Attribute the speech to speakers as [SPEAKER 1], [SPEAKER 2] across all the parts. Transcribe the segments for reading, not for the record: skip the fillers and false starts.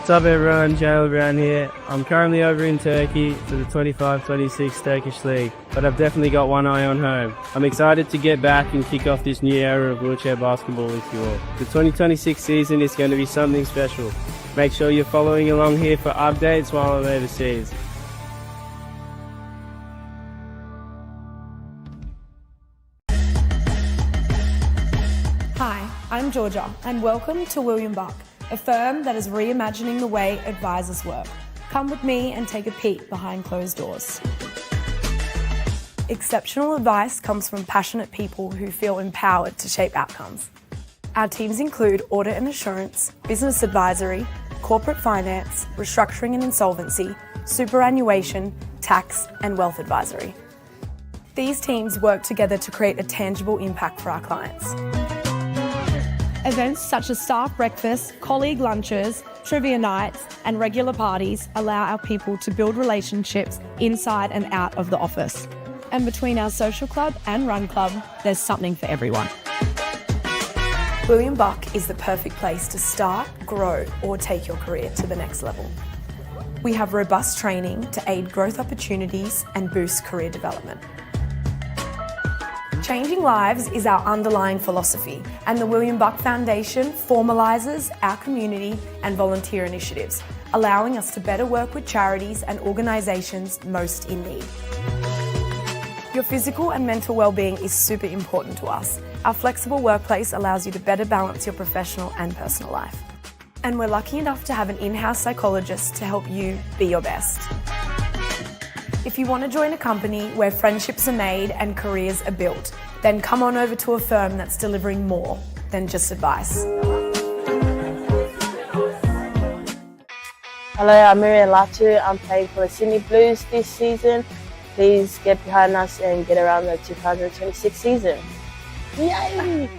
[SPEAKER 1] What's up everyone, Jail Brown here. I'm currently over in Turkey for the 25-26 Turkish League, but I've definitely got one eye on home. I'm excited to get back and kick off this new era of wheelchair basketball with you all. The 2026 season is going to be something special. Make sure you're following along here for updates while I'm overseas.
[SPEAKER 2] Hi, I'm Georgia and welcome to William Buck, a firm that is reimagining the way advisors work. Come with me and take a peek behind closed doors. Exceptional advice comes from passionate people who feel empowered to shape outcomes. Our teams include audit and assurance, business advisory, corporate finance, restructuring and insolvency, superannuation, tax and wealth advisory. These teams work together to create a tangible impact for our clients. Events such as staff breakfasts, colleague lunches, trivia nights and regular parties allow our people to build relationships inside and out of the office. And between our social club and run club, there's something for everyone. William Buck is the perfect place to start, grow or take your career to the next level. We have robust training to aid growth opportunities and boost career development. Changing lives is our underlying philosophy, and the William Buck Foundation formalises our community and volunteer initiatives, allowing us to better work with charities and organisations most in need. Your physical and mental well-being is super important to us. Our flexible workplace allows you to better balance your professional and personal life. And we're lucky enough to have an in-house psychologist to help you be your best. If you want to join a company where friendships are made and careers are built, then come on over to a firm that's delivering more than just advice.
[SPEAKER 3] Hello, I'm Miriam Latu. I'm playing for the Sydney Blues this season. Please get behind us and get around the 2026 season. Yay!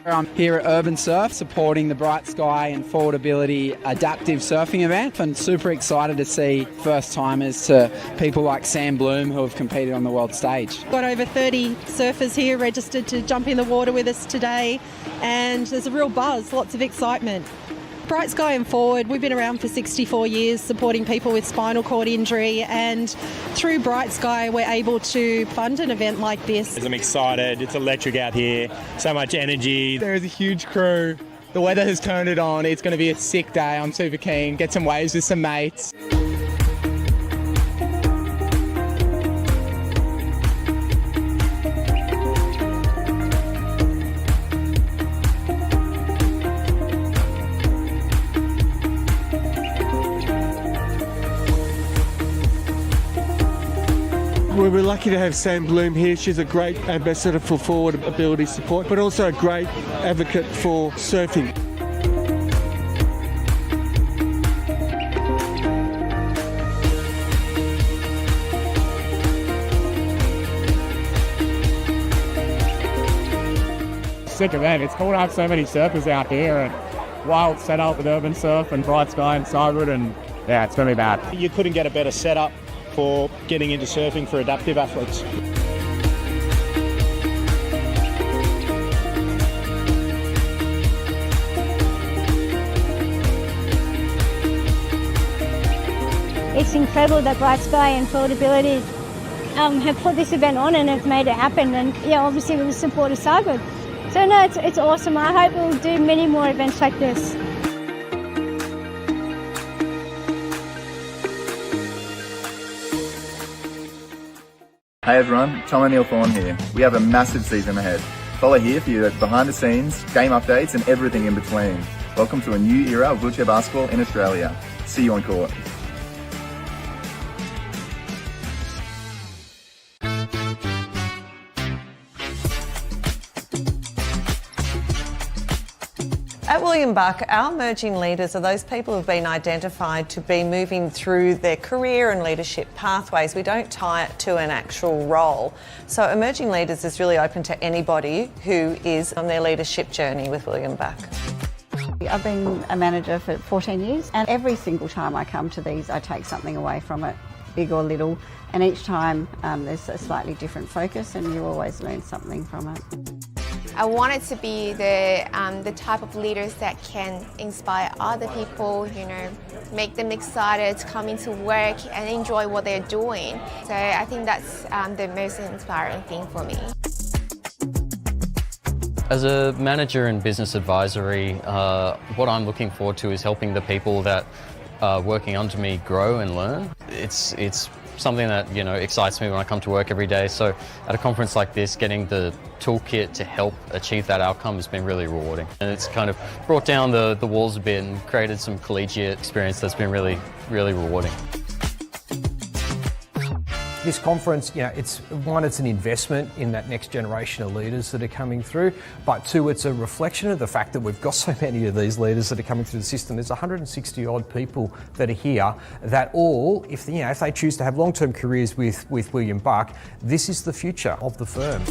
[SPEAKER 4] I'm here at Urban Surf supporting the Bright Sky and Forward Ability adaptive surfing event, and super excited to see first timers to people like Sam Bloom who have competed on the world stage.
[SPEAKER 5] Got over 30 surfers here registered to jump in the water with us today, and there's a real buzz, lots of excitement. Bright Sky and Forward, we've been around for 64 years supporting people with spinal cord injury, and through Bright Sky we're able to fund an event like this.
[SPEAKER 6] I'm excited, it's electric out here, so much energy.
[SPEAKER 7] There is a huge crew, the weather has turned it on, it's going to be a sick day, I'm super keen, get some waves with some mates.
[SPEAKER 8] We're lucky to have Sam Bloom here. She's a great ambassador for forward ability support, but also a great advocate for surfing.
[SPEAKER 7] Sick event, it's cool to have so many surfers out here, and wild setup with Urban Surf and Bright Sky and Cyberwood, and yeah, it's going to be bad.
[SPEAKER 6] You couldn't get a better setup for getting into surfing for adaptive athletes.
[SPEAKER 9] it's incredible that Bright Sky and Forward Ability have put this event on and have made it happen, and yeah, obviously with the support of Cyber. So no, it's awesome. I hope we'll do many more events like this.
[SPEAKER 10] Hey everyone, Tom O'Neill Thorne here. We have a massive season ahead. Follow here for your behind the scenes, game updates and everything in between. Welcome to a new era of wheelchair basketball in Australia. See you on court.
[SPEAKER 11] At William Buck, our emerging leaders are those people who've been identified to be moving through their career and leadership pathways. We don't tie it to an actual role. So emerging leaders is really open to anybody who is on their leadership journey with William Buck.
[SPEAKER 12] I've been a manager for 14 years, and every single time I come to these I take something away from it, big or little, and each time there's a slightly different focus and you always learn something from it.
[SPEAKER 13] I wanted to be the type of leaders that can inspire other people, you know, make them excited to come into work and enjoy what they're doing. So I think that's the most inspiring thing for me.
[SPEAKER 14] As a manager in business advisory, what I'm looking forward to is helping the people that are working under me grow and learn. It's something that, you know, excites me when I come to work every day. So at a conference like this, getting the toolkit to help achieve that outcome has been really rewarding. And it's kind of brought down the walls a bit and created some collegiate experience that's been really, really rewarding.
[SPEAKER 15] This conference, you know, it's an investment in that next generation of leaders that are coming through, but two, it's a reflection of the fact that we've got so many of these leaders that are coming through the system. There's 160 odd people that are here that all, if they choose to have long-term careers with William Buck, this is the future of the firm.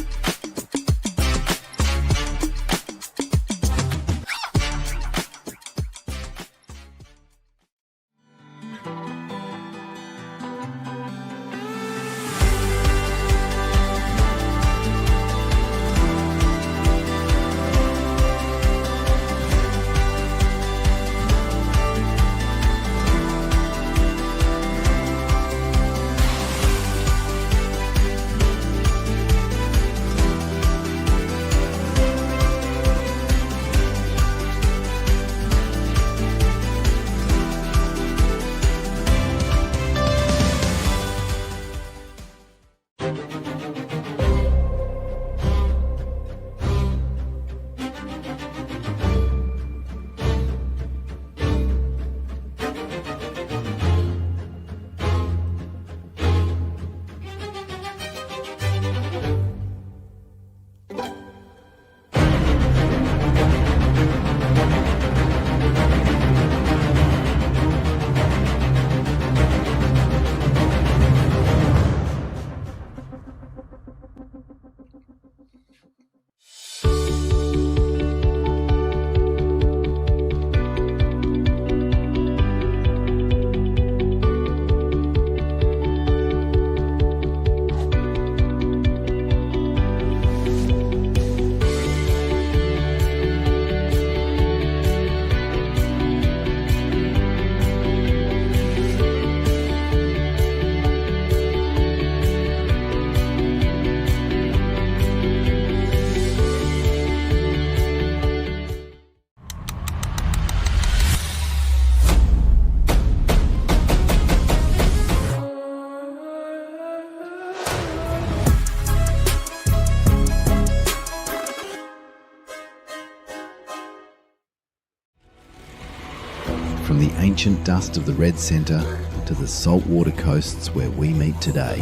[SPEAKER 16] From the ancient dust of the Red Centre to the saltwater coasts where we meet today,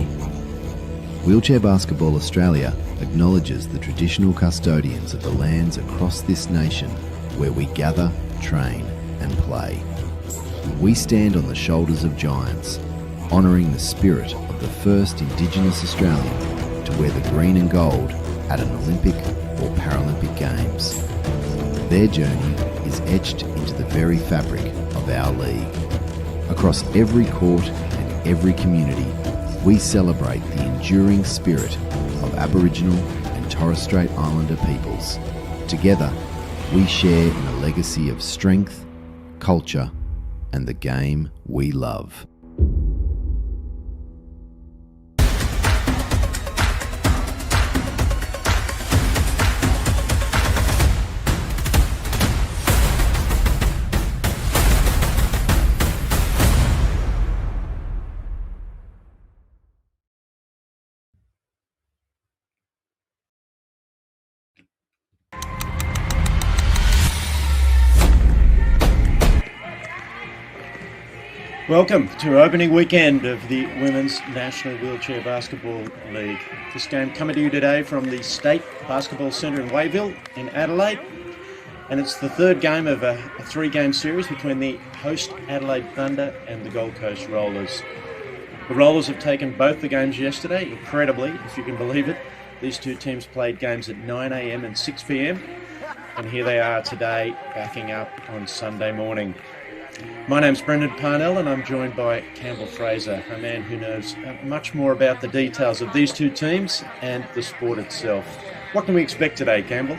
[SPEAKER 16] Wheelchair Basketball Australia acknowledges the traditional custodians of the lands across this nation where we gather, train and play. We stand on the shoulders of giants, honouring the spirit of the first Indigenous Australian to wear the green and gold at an Olympic or Paralympic Games. Their journey is etched into the very fabric of our league. Across every court and every community, we celebrate the enduring spirit of Aboriginal and Torres Strait Islander peoples. Together, we share in a legacy of strength, culture, and the game we love.
[SPEAKER 6] Welcome to opening weekend of the Women's National Wheelchair Basketball League. This game coming to you today from the State Basketball Centre in Wayville in Adelaide. And it's the third game of a three-game series between the host Adelaide Thunder and the Gold Coast Rollers. The Rollers have taken both the games yesterday, incredibly, if you can believe it. These two teams played games at 9 a.m. and 6 p.m. And here they are today, backing up on Sunday morning. My name's Brendan Parnell and I'm joined by Campbell Fraser, a man who knows much more about the details of these two teams and the sport itself. What can we expect today, Campbell?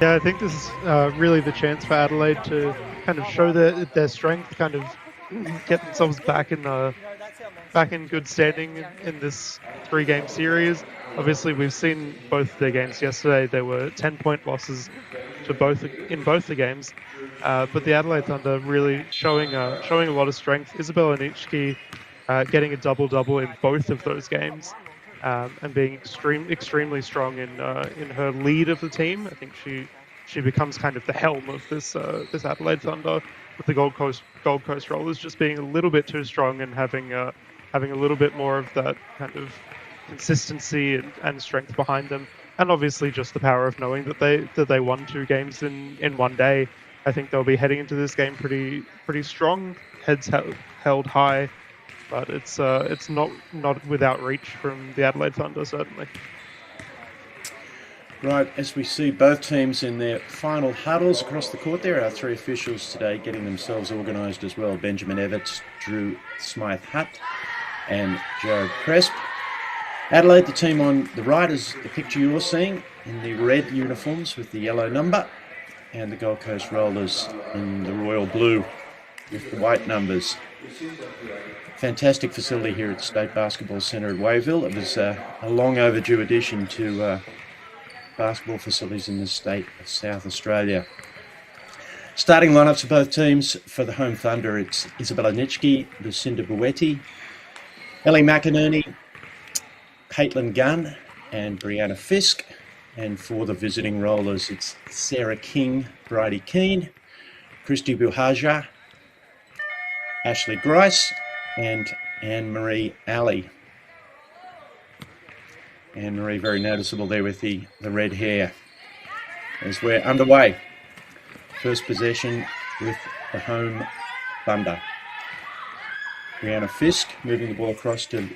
[SPEAKER 17] Yeah, I think this is really the chance for Adelaide to kind of show their strength, kind of get themselves back in good standing in this three-game series. Obviously, we've seen both their games yesterday. There were 10-point losses to both the games, but the Adelaide Thunder really showing a lot of strength. Isabella Nitschke getting a double-double in both of those games, and being extremely strong in her lead of the team. I think she becomes kind of the helm of this Adelaide Thunder, with the Gold Coast Rollers just being a little bit too strong and having a little bit more of that kind of consistency and strength behind them, and obviously just the power of knowing that they won two games in one day. I think they'll be heading into this game pretty strong, heads held high, but it's not without reach from the Adelaide Thunder, certainly.
[SPEAKER 6] Right, as we see both teams in their final huddles across the court, there are three officials today getting themselves organised as well. Benjamin Everts, Drew Smythe-Hutt and Jared Cresp. Adelaide, the team on the right, is the picture you're seeing in the red uniforms with the yellow number, and the Gold Coast Rollers in the royal blue with the white numbers. Fantastic facility here at the State Basketball Centre at Wayville. It was a long overdue addition to basketball facilities in the state of South Australia. Starting lineups for both teams. For the home Thunder, it's Isabella Nitschke, Lucinda Buetti, Ellie McInerney, Caitlin Gunn and Brianna Fisk. And for the visiting Rollers, it's Sarah King, Bridie Keane, Christy Buhaja, Ashley Grice and Anne-Marie Alley. Anne-Marie very noticeable there with the red hair. As we're underway. First possession with the home Thunder. Brianna Fisk moving the ball across to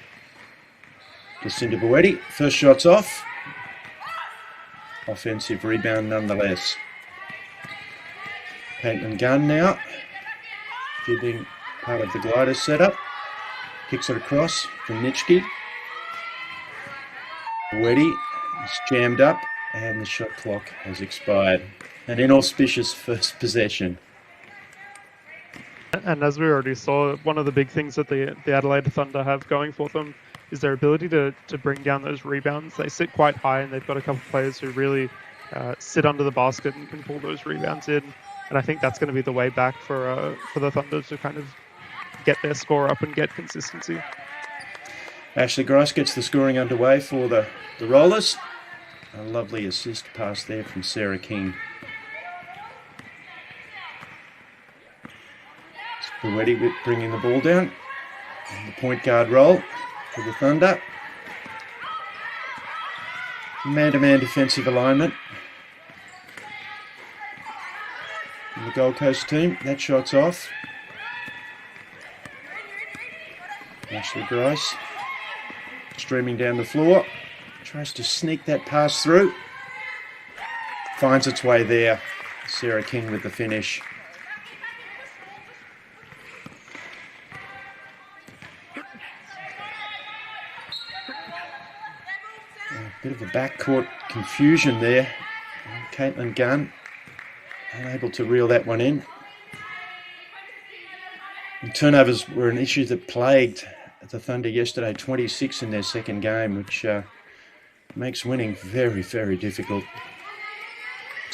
[SPEAKER 6] Lucinda Buetti. First shot's off. Offensive rebound nonetheless. Caitlin Gunn now, giving part of the glider setup. Kicks it across from Nitschke. Buetti is jammed up and the shot clock has expired. An inauspicious first possession.
[SPEAKER 17] And as we already saw, one of the big things that the Adelaide Thunder have going for them is their ability to bring down those rebounds. They sit quite high, and they've got a couple of players who really sit under the basket and can pull those rebounds in. And I think that's going to be the way back for the Thunder to kind of get their score up and get consistency.
[SPEAKER 6] Ashley Grice gets the scoring underway for the Rollers. A lovely assist pass there from Sarah King. Buetti bringing the ball down. And the point guard role for the Thunder. Man-to-man defensive alignment. And the Gold Coast team, that shot's off. Ashley Grice streaming down the floor. Tries to sneak that pass through. Finds its way there. Sarah King with the finish. A bit of a backcourt confusion there. Caitlin Gunn unable to reel that one in. And turnovers were an issue that plagued the Thunder yesterday, 26 in their second game, which makes winning very, very difficult.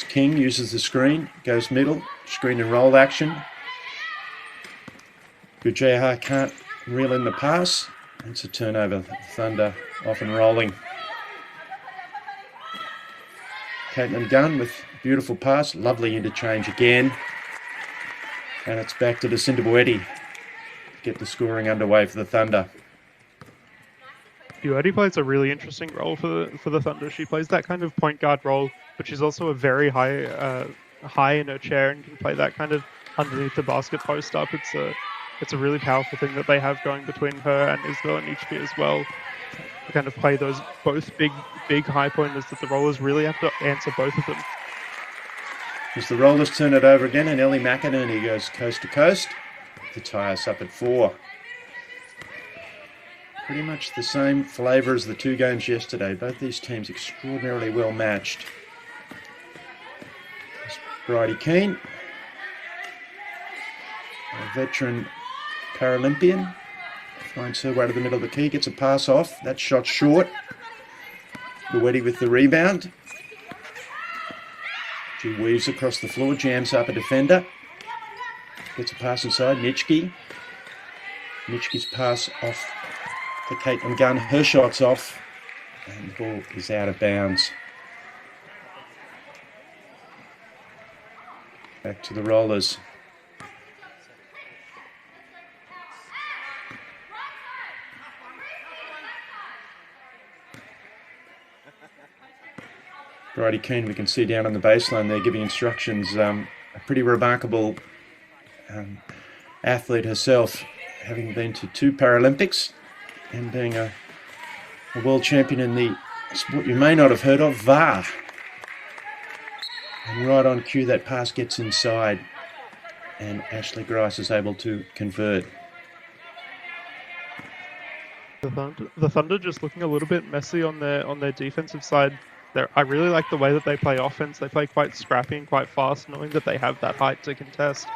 [SPEAKER 6] King uses the screen, goes middle, screen and roll action. Bujeha can't reel in the pass. It's a turnover. Thunder off and rolling. Caitlin Gunn with beautiful pass, lovely interchange again. And it's back to Lucinda Buetti. get the scoring underway for the Thunder.
[SPEAKER 17] Buetti plays a really interesting role for the Thunder. She plays that kind of point guard role, but she's also a very high in her chair and can play that kind of underneath the basket post up. It's a really powerful thing that they have going between her and Isabel and Ichki as well. To kind of play those both big high pointers that the Rollers really have to answer both of them.
[SPEAKER 6] As the Rollers turn it over again, and Ellie McInerney goes coast to coast to tie us up at 4. Pretty much the same flavour as the 2 games yesterday. Both these teams extraordinarily well matched. Bridie Keane, a veteran Paralympian, finds her way to the middle of the key, gets a pass off. That shot short. Buetti with the rebound. She weaves across the floor, jams up a defender. Gets a pass inside, Nitschke. Nitschke's pass off to Caitlin Gunn. Her shot's off, and the ball is out of bounds. Back to the Rollers. Bridie Keane, we can see down on the baseline there giving instructions. A pretty remarkable athlete herself, having been to 2 Paralympics and being a world champion in the sport you may not have heard of, VAR. And right on cue, that pass gets inside, and Ashley Grice is able to convert.
[SPEAKER 17] The Thunder just looking a little bit messy on their defensive side. I really like the way that they play offense. They play quite scrappy and quite fast, knowing that they have that height to contest.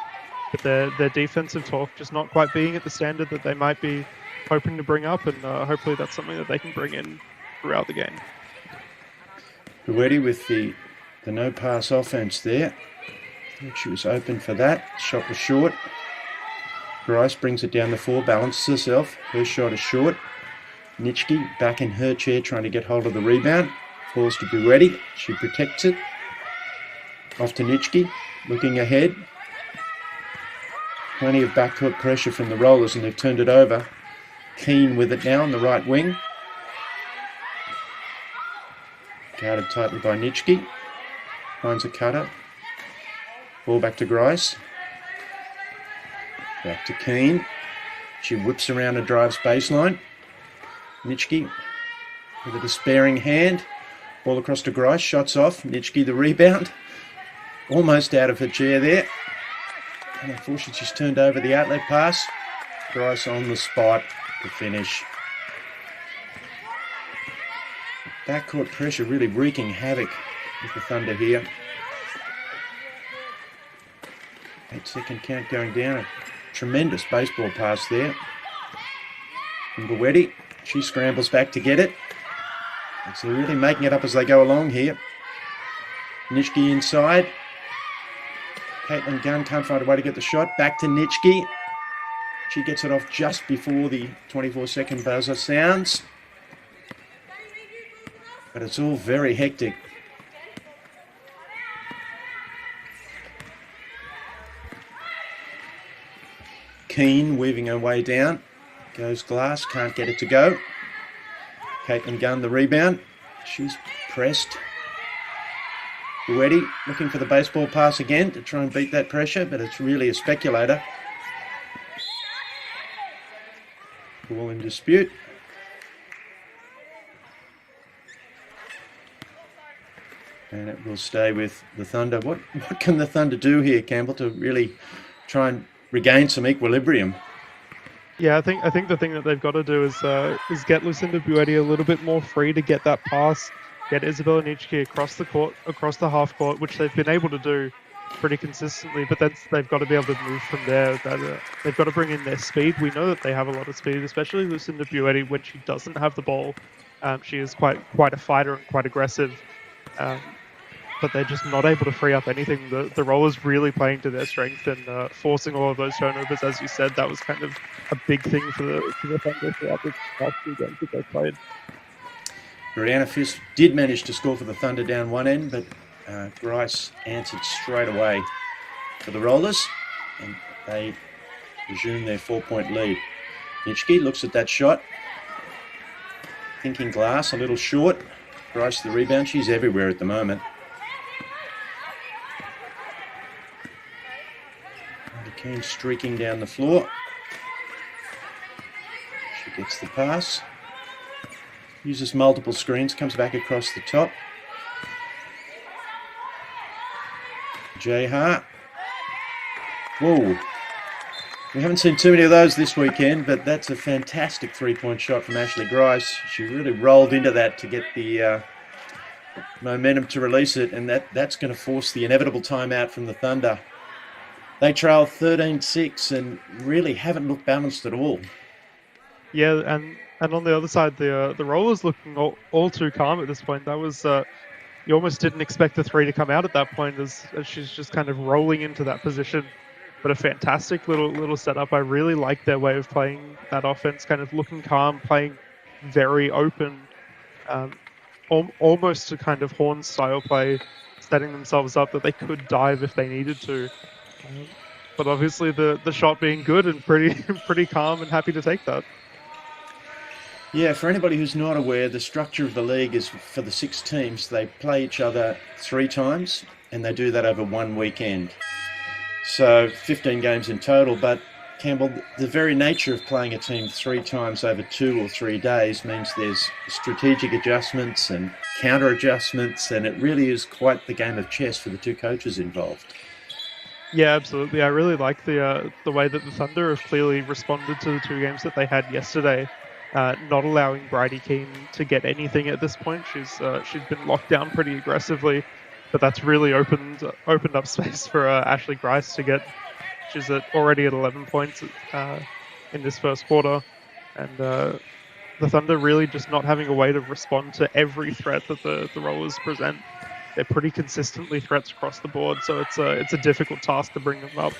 [SPEAKER 17] But their defensive talk just not quite being at the standard that they might be hoping to bring up, and hopefully that's something that they can bring in throughout the game.
[SPEAKER 6] Buetti with the no-pass offense there. I think she was open for that. Shot was short. Grice brings it down the floor, balances herself. Her shot is short. Nitschke back in her chair trying to get hold of the rebound. Falls to Buetti. She protects it. Off to Nitschke. Looking ahead. Plenty of backcourt pressure from the Rollers, and they've turned it over. Keane with it now on the right wing. Guarded tightly by Nitschke. Finds a cutter. Ball back to Grice. Back to Keane. She whips around and drives baseline. Nitschke with a despairing hand. Ball across to Grice. Shots off. Nitschke the rebound. Almost out of her chair there. And unfortunately she's turned over the outlet pass. Grice on the spot to finish. Backcourt pressure really wreaking havoc with the Thunder here. 8-second count going down. A tremendous baseball pass there. From Buetti. She scrambles back to get it. And so they're really making it up as they go along here. Nitschke inside. Caitlin Gunn can't find a way to get the shot. Back to Nitschke. She gets it off just before the 24-second buzzer sounds. But it's all very hectic. Keane weaving her way down. Goes glass, can't get it to go. Caitlin Gunn the rebound. She's pressed. Buetti looking for the baseball pass again to try and beat that pressure, but it's really a speculator. Ball in dispute. And it will stay with the Thunder. What can the Thunder do here, Campbell, to really try and regain some equilibrium?
[SPEAKER 17] Yeah, I think the thing that they've got to do is get Lucinda Buetti a little bit more free to get that pass, get Isabella Nitschke across the court, across the half court, which they've been able to do pretty consistently. But then they've got to be able to move from there. They've got to bring in their speed. We know that they have a lot of speed, especially Lucinda Buetti when she doesn't have the ball. She is quite a fighter and quite aggressive. But they're just not able to free up anything. The Rollers really playing to their strength and forcing all of those turnovers. As you said, that was kind of a big thing for the Thunder throughout the past 2 games that they played.
[SPEAKER 6] Brianna Fisk did manage to score for the Thunder down one end, but Grice answered straight away for the Rollers, and they resume their 4-point lead. Nitschke looks at that shot, thinking glass, a little short. Grice the rebound. She's everywhere at the moment. Keane streaking down the floor. She gets the pass. Uses multiple screens, comes back across the top. Jayha. Whoa. We haven't seen too many of those this weekend, but that's a fantastic three-point shot from Ashley Grice. She really rolled into that to get the momentum to release it, and that's going to force the inevitable timeout from the Thunder. They trail 13-6 and really haven't looked balanced at all.
[SPEAKER 17] Yeah, and on the other side, the Rollers looking all too calm at this point. That was you almost didn't expect the three to come out at that point as she's just kind of rolling into that position. But a fantastic little setup. I really like their way of playing that offense, kind of looking calm, playing very open, almost a kind of Horn style play, setting themselves up that they could dive if they needed to. But obviously the shot being good and pretty calm and happy to take that.
[SPEAKER 6] Yeah, for anybody who's not aware, the structure of the league is for the 6 teams. They play each other 3 times, and they do that over 1 weekend. So 15 games in total, but Campbell, the very nature of playing a team 3 times over 2 or 3 days means there's strategic adjustments and counter adjustments, and it really is quite the game of chess for the 2 coaches involved.
[SPEAKER 17] Yeah, absolutely. I really like the way that the Thunder have clearly responded to the 2 games that they had yesterday, not allowing Bridie Keane to get anything at this point. She's been locked down pretty aggressively, but that's really opened up space for Ashley Grice to get. She's already at 11 points in this first quarter, and the Thunder really just not having a way to respond to every threat that the Rollers present. They're pretty consistently threats across the board, so it's a difficult task to bring them up.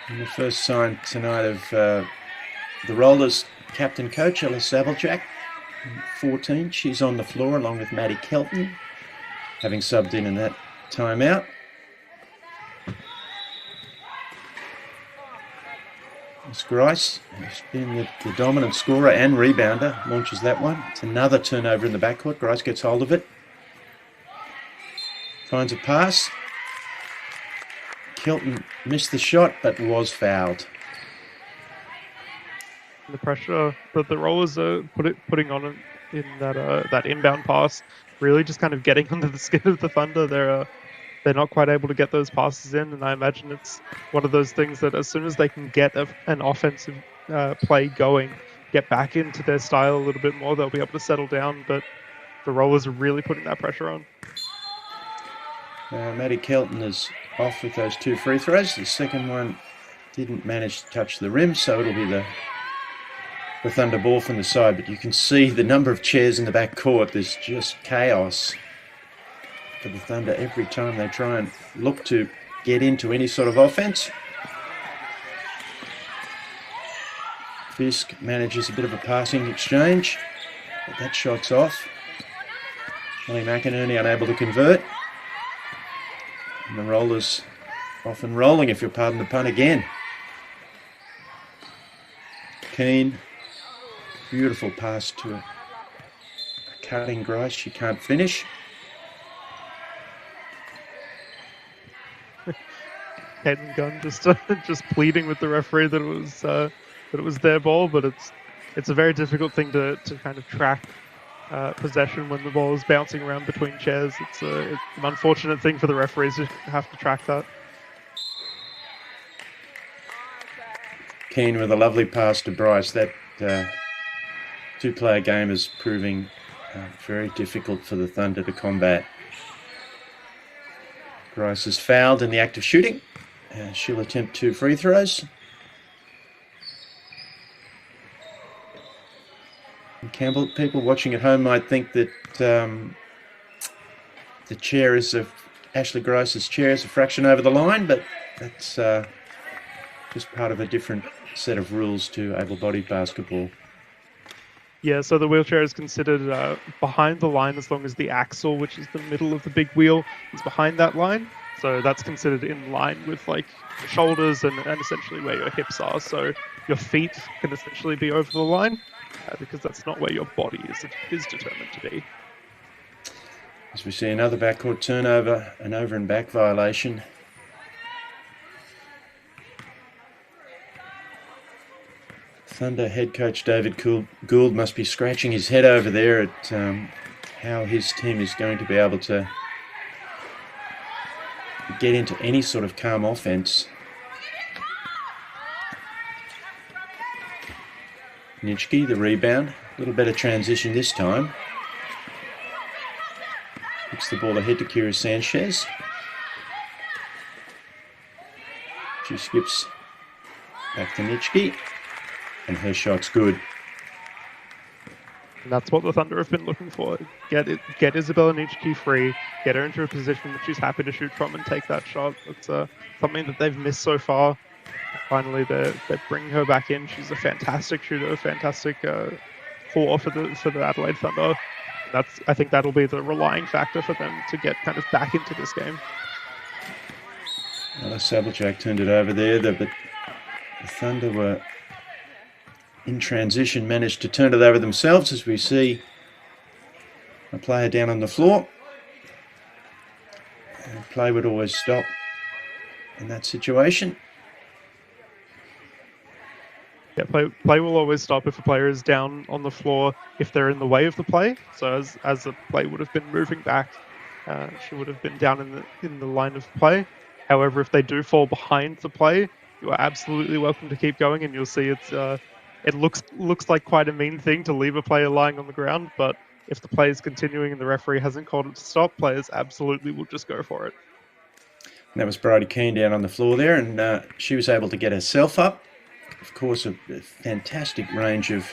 [SPEAKER 6] And the first sign tonight of the Rollers captain coach, Ellis Sabeljak, 14. She's on the floor along with Maddie Kelton, having subbed in that timeout. Miss Grice has been the dominant scorer and rebounder, launches that one. It's another turnover in the backcourt. Grice gets hold of it. Finds a pass. Kelton missed the shot, but was fouled.
[SPEAKER 17] The pressure that the Rollers are putting on in that inbound pass, really just kind of getting under the skin of the Thunder. They're not quite able to get those passes in, and I imagine it's one of those things that as soon as they can get an offensive play going, get back into their style a little bit more, they'll be able to settle down. But the Rollers are really putting that pressure on.
[SPEAKER 6] Maddie Kelton is off with those 2 free throws. The second one didn't manage to touch the rim, so it'll be the Thunder ball from the side. But you can see the number of chairs in the back court. There's just chaos for the Thunder every time they try and look to get into any sort of offense. Fisk manages a bit of a passing exchange, but that shot's off. Kelly McInerney unable to convert. And the Rollers off and rolling, if you'll pardon the pun again. Keane, beautiful pass to a cutting Grice. She can't finish.
[SPEAKER 17] Hayden Gunn just pleading with the referee that it was their ball, but it's a very difficult thing to kind of track possession when the ball is bouncing around between chairs. It's an unfortunate thing for the referees to have to track that.
[SPEAKER 6] Keane with a lovely pass to Bryce. That 2-player game is proving very difficult for the Thunder to combat. Bryce is fouled in the act of shooting. She'll attempt 2 free throws. And Campbell, people watching at home might think that the chair is Ashley Grice's chair is a fraction over the line, but that's just part of a different set of rules to able-bodied basketball.
[SPEAKER 17] Yeah, so the wheelchair is considered behind the line as long as the axle, which is the middle of the big wheel, is behind that line. So that's considered in line with like your shoulders and essentially where your hips are. So your feet can essentially be over the line because that's not where your body is determined to be.
[SPEAKER 6] As we see another backcourt turnover, an over and back violation. Thunder head coach David Gould must be scratching his head over there at how his team is going to be able to get into any sort of calm offense. Nitschke, the rebound. A little better transition this time. Kicks the ball ahead to Kira Sanchez. She skips back to Nitschke. And her shot's good.
[SPEAKER 17] And that's what the Thunder have been looking for. Get Isabella Nitschke free, get her into a position that she's happy to shoot from and take that shot. That's something that they've missed so far. Finally, they're bringing her back in. She's a fantastic shooter, a fantastic core for the Adelaide Thunder. I think that'll be the relying factor for them to get kind of back into this game.
[SPEAKER 6] Well, Sabeljack turned it over there, but the Thunder were in transition, managed to turn it over themselves as we see a player down on the floor. And play would always stop in that situation.
[SPEAKER 17] Yeah, play will always stop if a player is down on the floor if they're in the way of the play. So as the play would have been moving back, she would have been down in the line of play. However, if they do fall behind the play, you are absolutely welcome to keep going, and you'll see it looks like quite a mean thing to leave a player lying on the ground, but if the play is continuing and the referee hasn't called it to stop, players absolutely will just go for it.
[SPEAKER 6] And that was Bridie Keane down on the floor there, and she was able to get herself up. Of course, a fantastic range of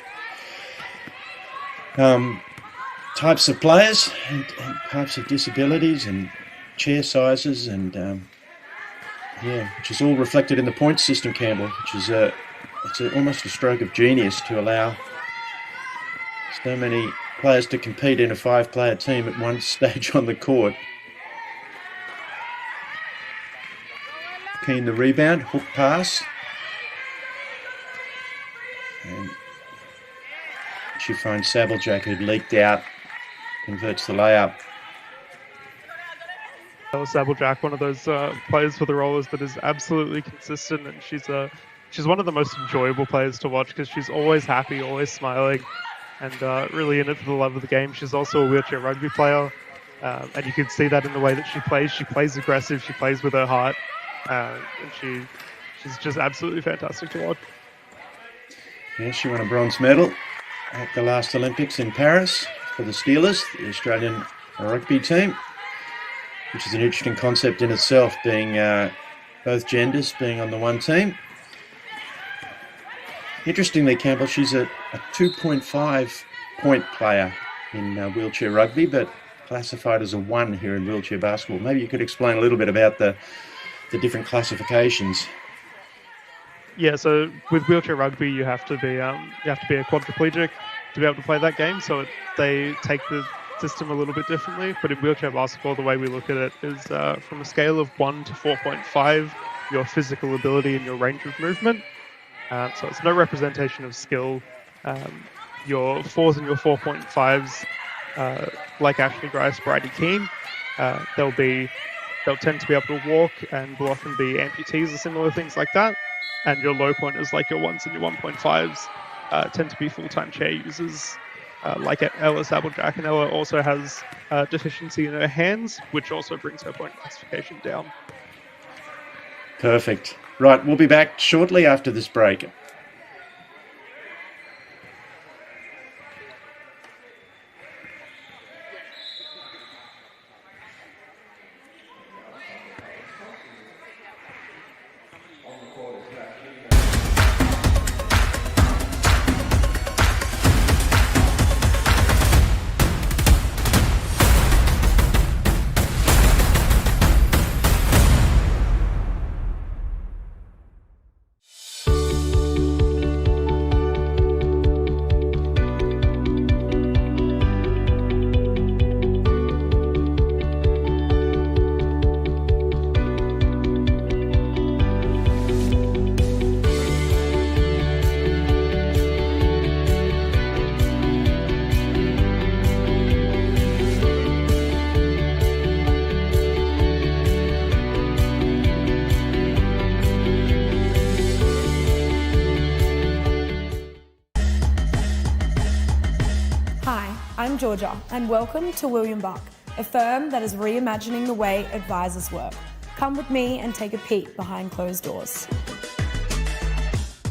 [SPEAKER 6] types of players and types of disabilities and chair sizes, and which is all reflected in the points system, Campbell, which is almost a stroke of genius to allow so many players to compete in a 5-player team at one stage on the court. Keane the rebound, hook pass. And she finds Sabeljack, who'd leaked out, converts the layup.
[SPEAKER 17] Sabeljack, one of those players for the Rollers that is absolutely consistent, and she's one of the most enjoyable players to watch because she's always happy, always smiling, and really in it for the love of the game. She's also a wheelchair rugby player, and you can see that in the way that she plays. She plays aggressive, she plays with her heart, and she's just absolutely fantastic to watch.
[SPEAKER 6] Yeah, she won a bronze medal at the last Olympics in Paris for the Steelers, the Australian rugby team, which is an interesting concept in itself, being both genders being on the one team. Interestingly, Campbell, she's a 2.5 point player in wheelchair rugby, but classified as a 1 here in wheelchair basketball. Maybe you could explain a little bit about the different classifications.
[SPEAKER 17] Yeah, so with wheelchair rugby, you have to be a quadriplegic to be able to play that game. So they take the system a little bit differently. But in wheelchair basketball, the way we look at it is from a scale of 1 to 4.5, your physical ability and your range of movement. So it's no representation of skill. Your 4s and your 4.5s, like Ashley Grice, Bridie Keane, they'll tend to be able to walk and will often be amputees or similar things like that. And your low pointers, like your 1s and your 1.5s, tend to be full-time chair users, like Ella Sabeljack. And Ella also has deficiency in her hands, which also brings her point classification down.
[SPEAKER 6] Perfect. Right, we'll be back shortly after this break.
[SPEAKER 2] I'm Georgia, and welcome to William Buck, a firm that is reimagining the way advisors work. Come with me and take a peek behind closed doors.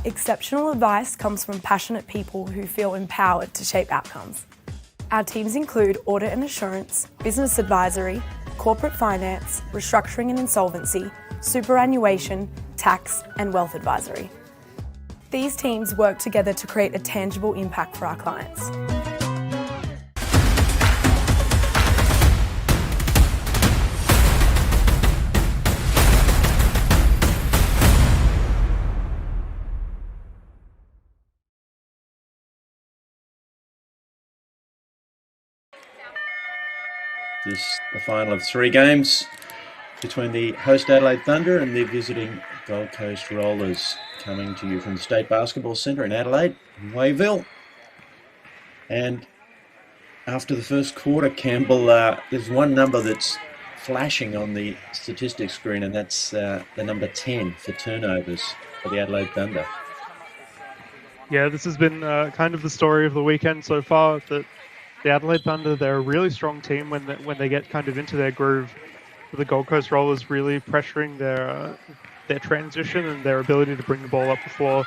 [SPEAKER 2] Exceptional advice comes from passionate people who feel empowered to shape outcomes. Our teams include audit and assurance, business advisory, corporate finance, restructuring and insolvency, superannuation, tax, and wealth advisory. These teams work together to create a tangible impact for our clients.
[SPEAKER 6] This is the final of 3 games between the host Adelaide Thunder and the visiting Gold Coast Rollers, coming to you from the State Basketball Centre in Adelaide, Wayville. And after the first quarter, Campbell, there's one number that's flashing on the statistics screen, and that's the number 10 for turnovers for the Adelaide Thunder.
[SPEAKER 17] Yeah, this has been kind of the story of the weekend so far, that the Adelaide Thunder, they're a really strong team when they get kind of into their groove. The Gold Coast Rollers really pressuring their transition and their ability to bring the ball up the floor.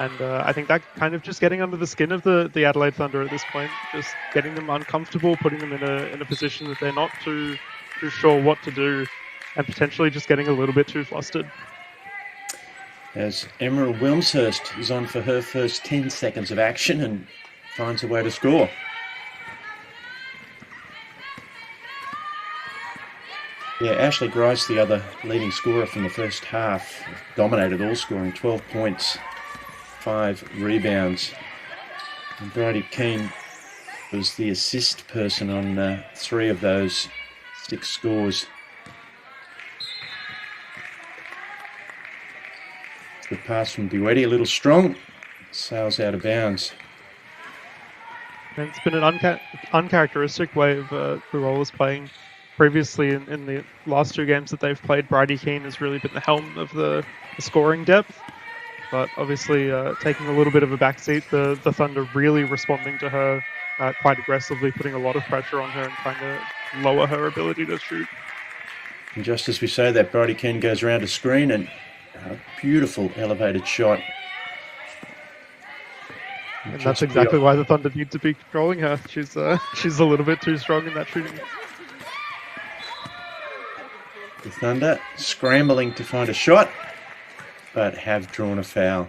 [SPEAKER 17] And I think that kind of just getting under the skin of the Adelaide Thunder at this point, just getting them uncomfortable, putting them in a position that they're not too sure what to do, and potentially just getting a little bit too flustered.
[SPEAKER 6] As Emerald Wilmshurst is on for her first 10 seconds of action and finds a way to score. Yeah, Ashley Grice, the other leading scorer from the first half, dominated all scoring, 12 points, 5 rebounds. And Brodie Keane was the assist person on 3 of those 6 scores. Good pass from Buetti, a little strong, sails out of bounds.
[SPEAKER 17] And it's been an uncharacteristic way of the Rollers playing. Previously, in the last 2 games that they've played, Bridie Keane has really been the helm of the scoring depth. But obviously, taking a little bit of a backseat, the Thunder really responding to her quite aggressively, putting a lot of pressure on her and trying to lower her ability to shoot.
[SPEAKER 6] And just as we say that, Bridie Keane goes around a screen and a beautiful elevated shot.
[SPEAKER 17] And that's exactly why the Thunder need to be controlling her. She's a little bit too strong in that shooting.
[SPEAKER 6] The Thunder scrambling to find a shot, but have drawn a foul.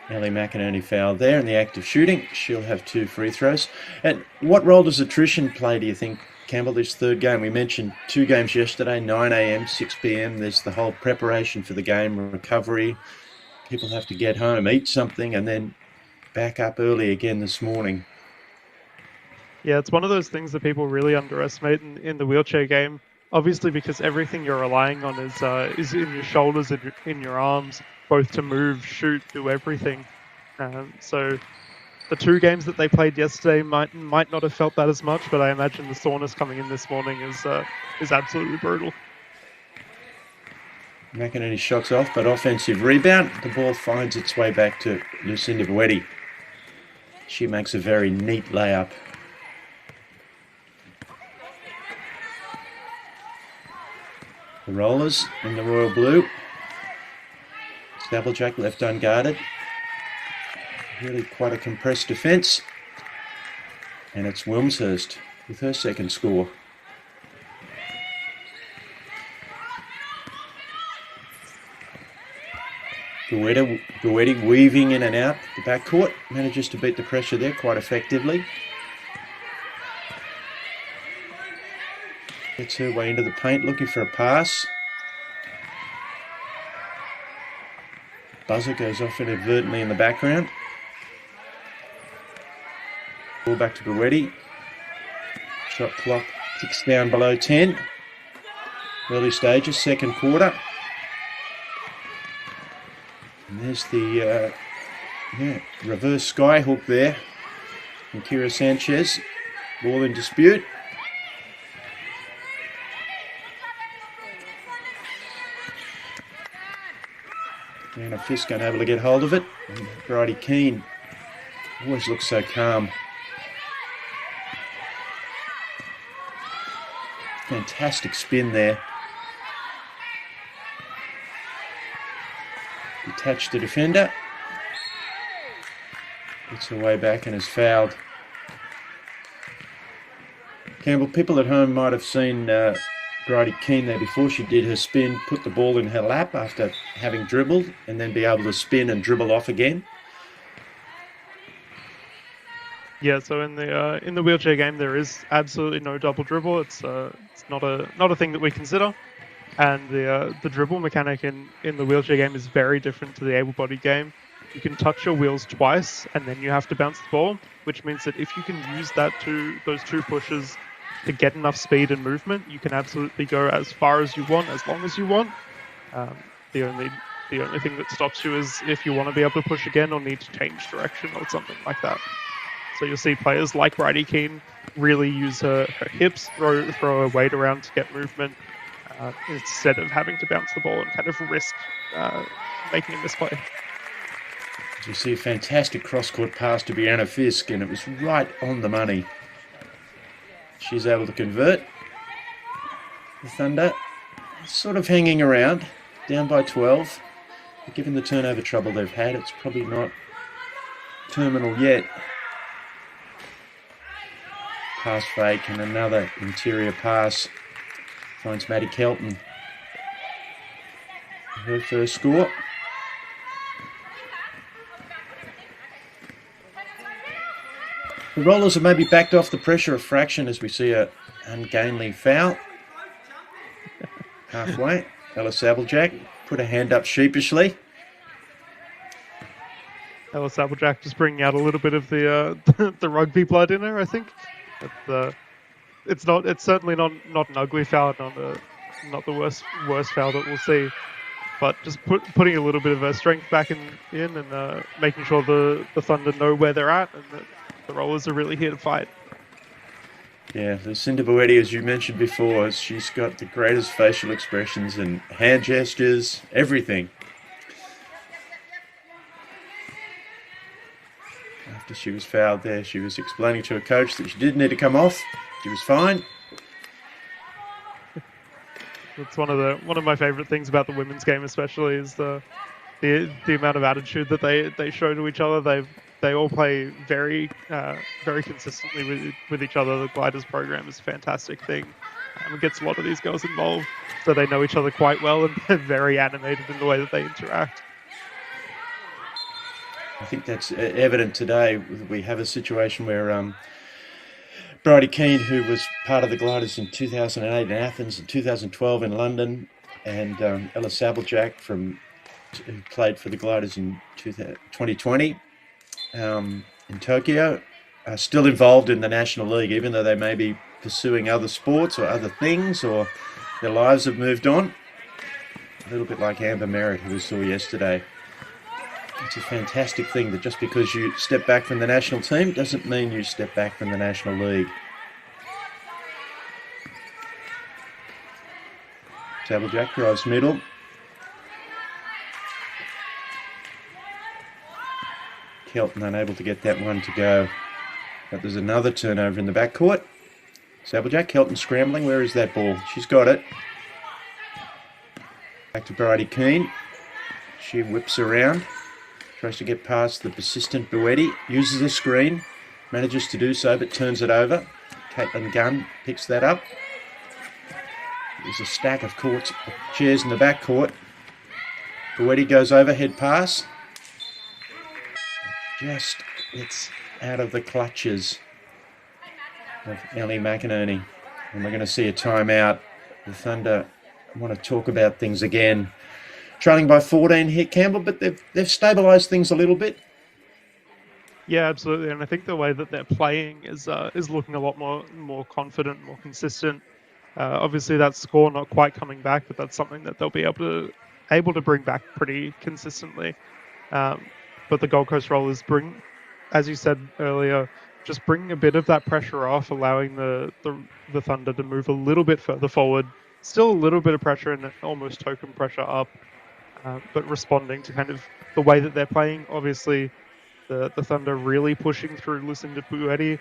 [SPEAKER 6] Ellie McInerney fouled there in the act of shooting. She'll have 2 free throws. And what role does attrition play, do you think, Campbell, this third game? We mentioned 2 games yesterday, 9 a.m, 6 p.m. There's the whole preparation for the game, recovery. People have to get home, eat something, and then back up early again this morning.
[SPEAKER 17] Yeah, it's one of those things that people really underestimate in the wheelchair game. Obviously, because everything you're relying on is in your shoulders and in your arms, both to move, shoot, do everything. So the 2 games that they played yesterday might not have felt that as much, but I imagine the soreness coming in this morning is absolutely brutal.
[SPEAKER 6] McInerney shots off, but offensive rebound. The ball finds its way back to Lucinda Buetti. She makes a very neat layup. The Rollers in the royal blue. Stabblejack left unguarded. Really quite a compressed defence. And it's Wilmshurst with her second score. Buetti weaving in and out the backcourt. Manages to beat the pressure there quite effectively. Gets her way into the paint, looking for a pass. Buzzer goes off inadvertently in the background. Ball back to Buetti. Shot clock ticks down below 10. Early stages, second quarter. And there's the reverse skyhook there from Kira Sanchez. Ball in dispute. And a Fisk unable to get hold of it. And Bridie Keane always looks so calm. Fantastic spin there. Detached the defender. Gets her way back and is fouled. Campbell, people at home might have seen Bridie Keane there before she did her spin, put the ball in her lap after having dribbled, and then be able to spin and dribble off again.
[SPEAKER 17] Yeah, so in the wheelchair game there is absolutely no double dribble. It's not a thing that we consider, and the dribble mechanic in the wheelchair game is very different to the able-bodied game. You can touch your wheels twice, and then you have to bounce the ball, which means that if you can use those two pushes to get enough speed and movement, you can absolutely go as far as you want, as long as you want. The only thing that stops you is if you want to be able to push again or need to change direction or something like that. So you'll see players like Bridie Keane really use her hips, throw her weight around to get movement, instead of having to bounce the ball and kind of risk making a misplay.
[SPEAKER 6] You see a fantastic cross-court pass to Brianna Fisk, and it was right on the money. She's able to convert. The Thunder sort of hanging around, down by 12. But given the turnover trouble they've had, it's probably not terminal yet. Pass fake and another interior pass finds Maddie Kelton. Her first score. The Rollers have maybe backed off the pressure a fraction as we see a ungainly foul. Halfway, Ellis Applejack put a hand up sheepishly.
[SPEAKER 17] Ellis Applejack just bringing out a little bit of the the rugby blood in her, I think. It's certainly not an ugly foul, not the worst foul that we'll see, but just putting a little bit of her strength back in and making sure the Thunder know where they're at and that the Rollers are really here to fight.
[SPEAKER 6] Yeah, Lucinda Boetti, as you mentioned before, she's got the greatest facial expressions and hand gestures, everything. After she was fouled there, she was explaining to her coach that she did need to come off. She was fine.
[SPEAKER 17] That's one of my favourite things about the women's game, especially, is the amount of attitude that they show to each other. They all play very consistently with each other. The Gliders program is a fantastic thing. It gets a lot of these girls involved, so they know each other quite well, and they're very animated in the way that they interact.
[SPEAKER 6] I think that's evident today. We have a situation where Bridie Keane, who was part of the Gliders in 2008 in Athens and 2012 in London, and Ellis Applejack, who played for the Gliders in 2020 in Tokyo, are still involved in the National League, even though they may be pursuing other sports or other things, or their lives have moved on. A little bit like Amber Merritt, who we saw yesterday. It's a fantastic thing that just because you step back from the national team doesn't mean you step back from the National League. Applejack drives middle. Kelton unable to get that one to go. But there's another turnover in the backcourt. Applejack, Kelton scrambling. Where is that ball? She's got it. Back to Bridie Keane. She whips around. Tries to get past the persistent Boetti. Uses a screen. Manages to do so, but turns it over. Caitlin Gunn picks that up. There's a stack of chairs in the backcourt. Boetti goes overhead pass. Just gets out of the clutches of Ellie McInerney. And we're going to see a timeout. The Thunder want to talk about things again. Trailing by 14 here, Campbell, but they've stabilised things a little bit.
[SPEAKER 17] Yeah, absolutely, and I think the way that they're playing is looking a lot more confident, more consistent. Obviously, that score not quite coming back, but that's something that they'll be able to bring back pretty consistently. But the Gold Coast Rollers bring, as you said earlier, just bringing a bit of that pressure off, allowing the Thunder to move a little bit further forward. Still a little bit of pressure and almost token pressure up, but responding to kind of the way that they're playing. Obviously, the Thunder really pushing through Lucinda Boetti,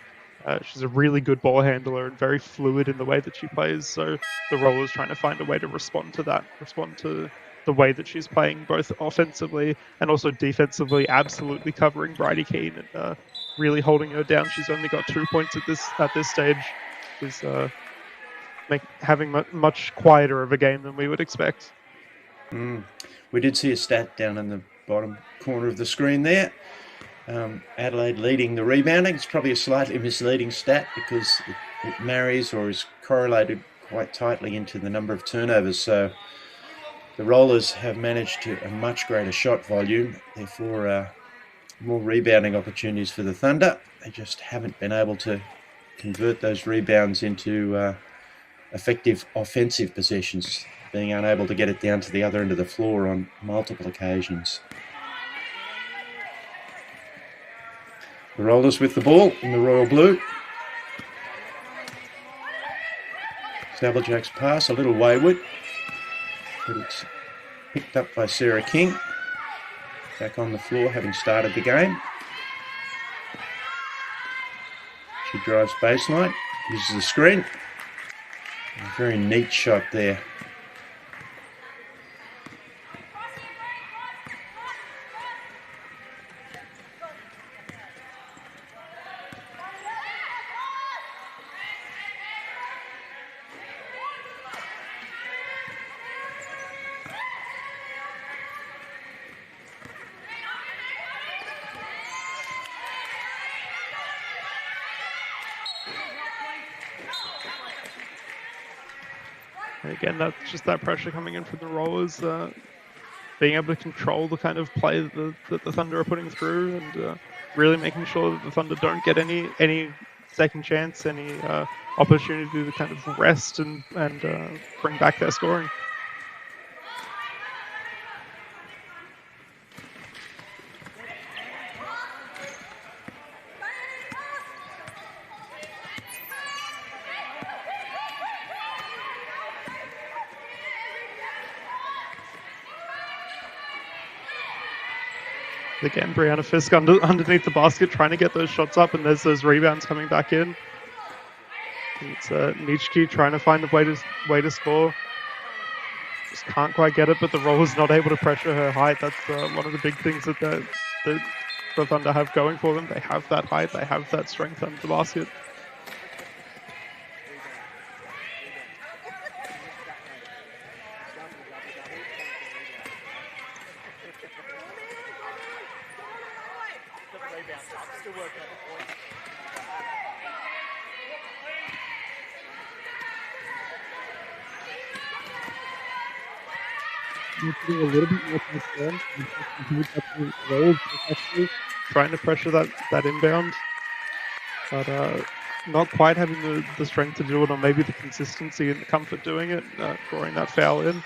[SPEAKER 17] She's a really good ball handler and very fluid in the way that she plays. So the Rollers trying to find a way to respond to that, respond to the way that she's playing, both offensively and also defensively, absolutely covering Bridie Keane and really holding her down. She's only got 2 points at this stage. She's having much quieter of a game than we would expect.
[SPEAKER 6] We did see a stat down in the bottom corner of the screen there. Adelaide leading the rebounding. It's probably a slightly misleading stat because it marries or is correlated quite tightly into the number of turnovers. So the Rollers have managed to a much greater shot volume, therefore more rebounding opportunities for the Thunder. They just haven't been able to convert those rebounds into effective offensive possessions, being unable to get it down to the other end of the floor on multiple occasions. The Rollers with the ball in the royal blue. Saddlejack's pass, a little wayward, but it's picked up by Sarah King. Back on the floor, having started the game. She drives baseline, uses the screen. A very neat shot there.
[SPEAKER 17] And again, that's just that pressure coming in from the Rollers, being able to control the kind of play that the Thunder are putting through, and really making sure that the Thunder don't get any second chance, any opportunity to kind of rest and bring back their scoring. Again, Brianna Fisk underneath the basket, trying to get those shots up, and there's those rebounds coming back in. It's Nitschke trying to find a way to score. Just can't quite get it, but the Rollers not able to pressure her height. That's one of the big things that the Thunder have going for them. They have that height, they have that strength under the basket. A little bit more concerned. Trying to pressure that inbound, but not quite having the strength to do it, or maybe the consistency and the comfort doing it, drawing that foul in.